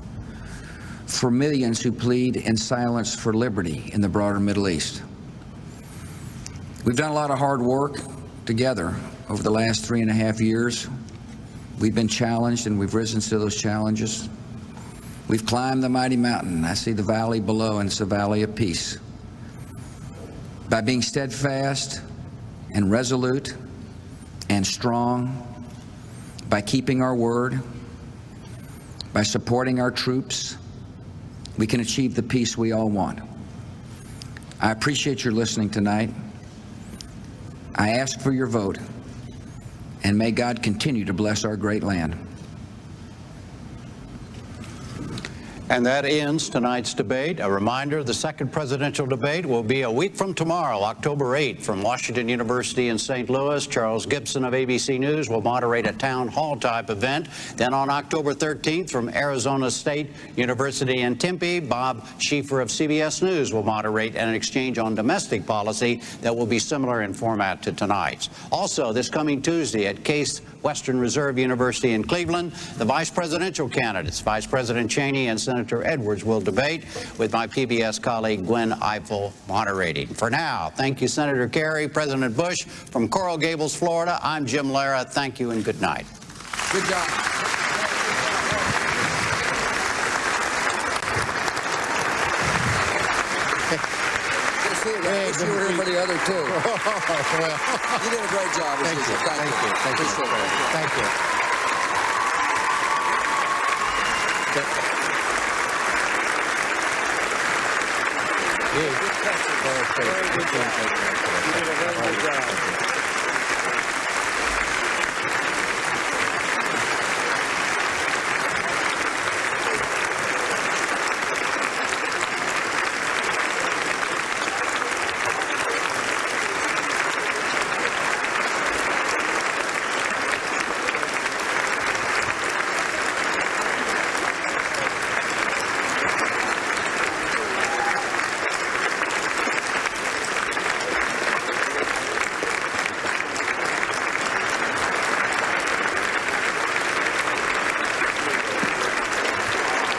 for millions who plead in silence for liberty in the broader Middle East. We've done a lot of hard work together over the last 3.5 years. We've been challenged, and we've risen to those challenges. We've climbed the mighty mountain. I see the valley below, and it's a valley of peace. By being steadfast and resolute and strong, by keeping our word, by supporting our troops, we can achieve the peace we all want. I appreciate your listening tonight. I ask for your vote, and may God continue to bless our great land. And that ends tonight's debate. A reminder, the second presidential debate will be a week from tomorrow, October 8th, from Washington University in St. Louis. Charles Gibson of ABC News will moderate a town hall type event. Then on October 13th, from Arizona State University in Tempe, Bob Schieffer of CBS News will moderate an exchange on domestic policy that will be similar in format to tonight's. Also, this coming Tuesday at Case Western Reserve University in Cleveland, the vice presidential candidates, Vice President Cheney and Senator Edwards, will debate, with my PBS colleague Gwen Ifill moderating. For now, thank you, Senator Kerry, President Bush. From Coral Gables, Florida, I'm Jim Lara. Thank you and good night. Good job. I wish you were here for the other two. You did a great job. Thank you. Thank you. Very good. You did a very good job.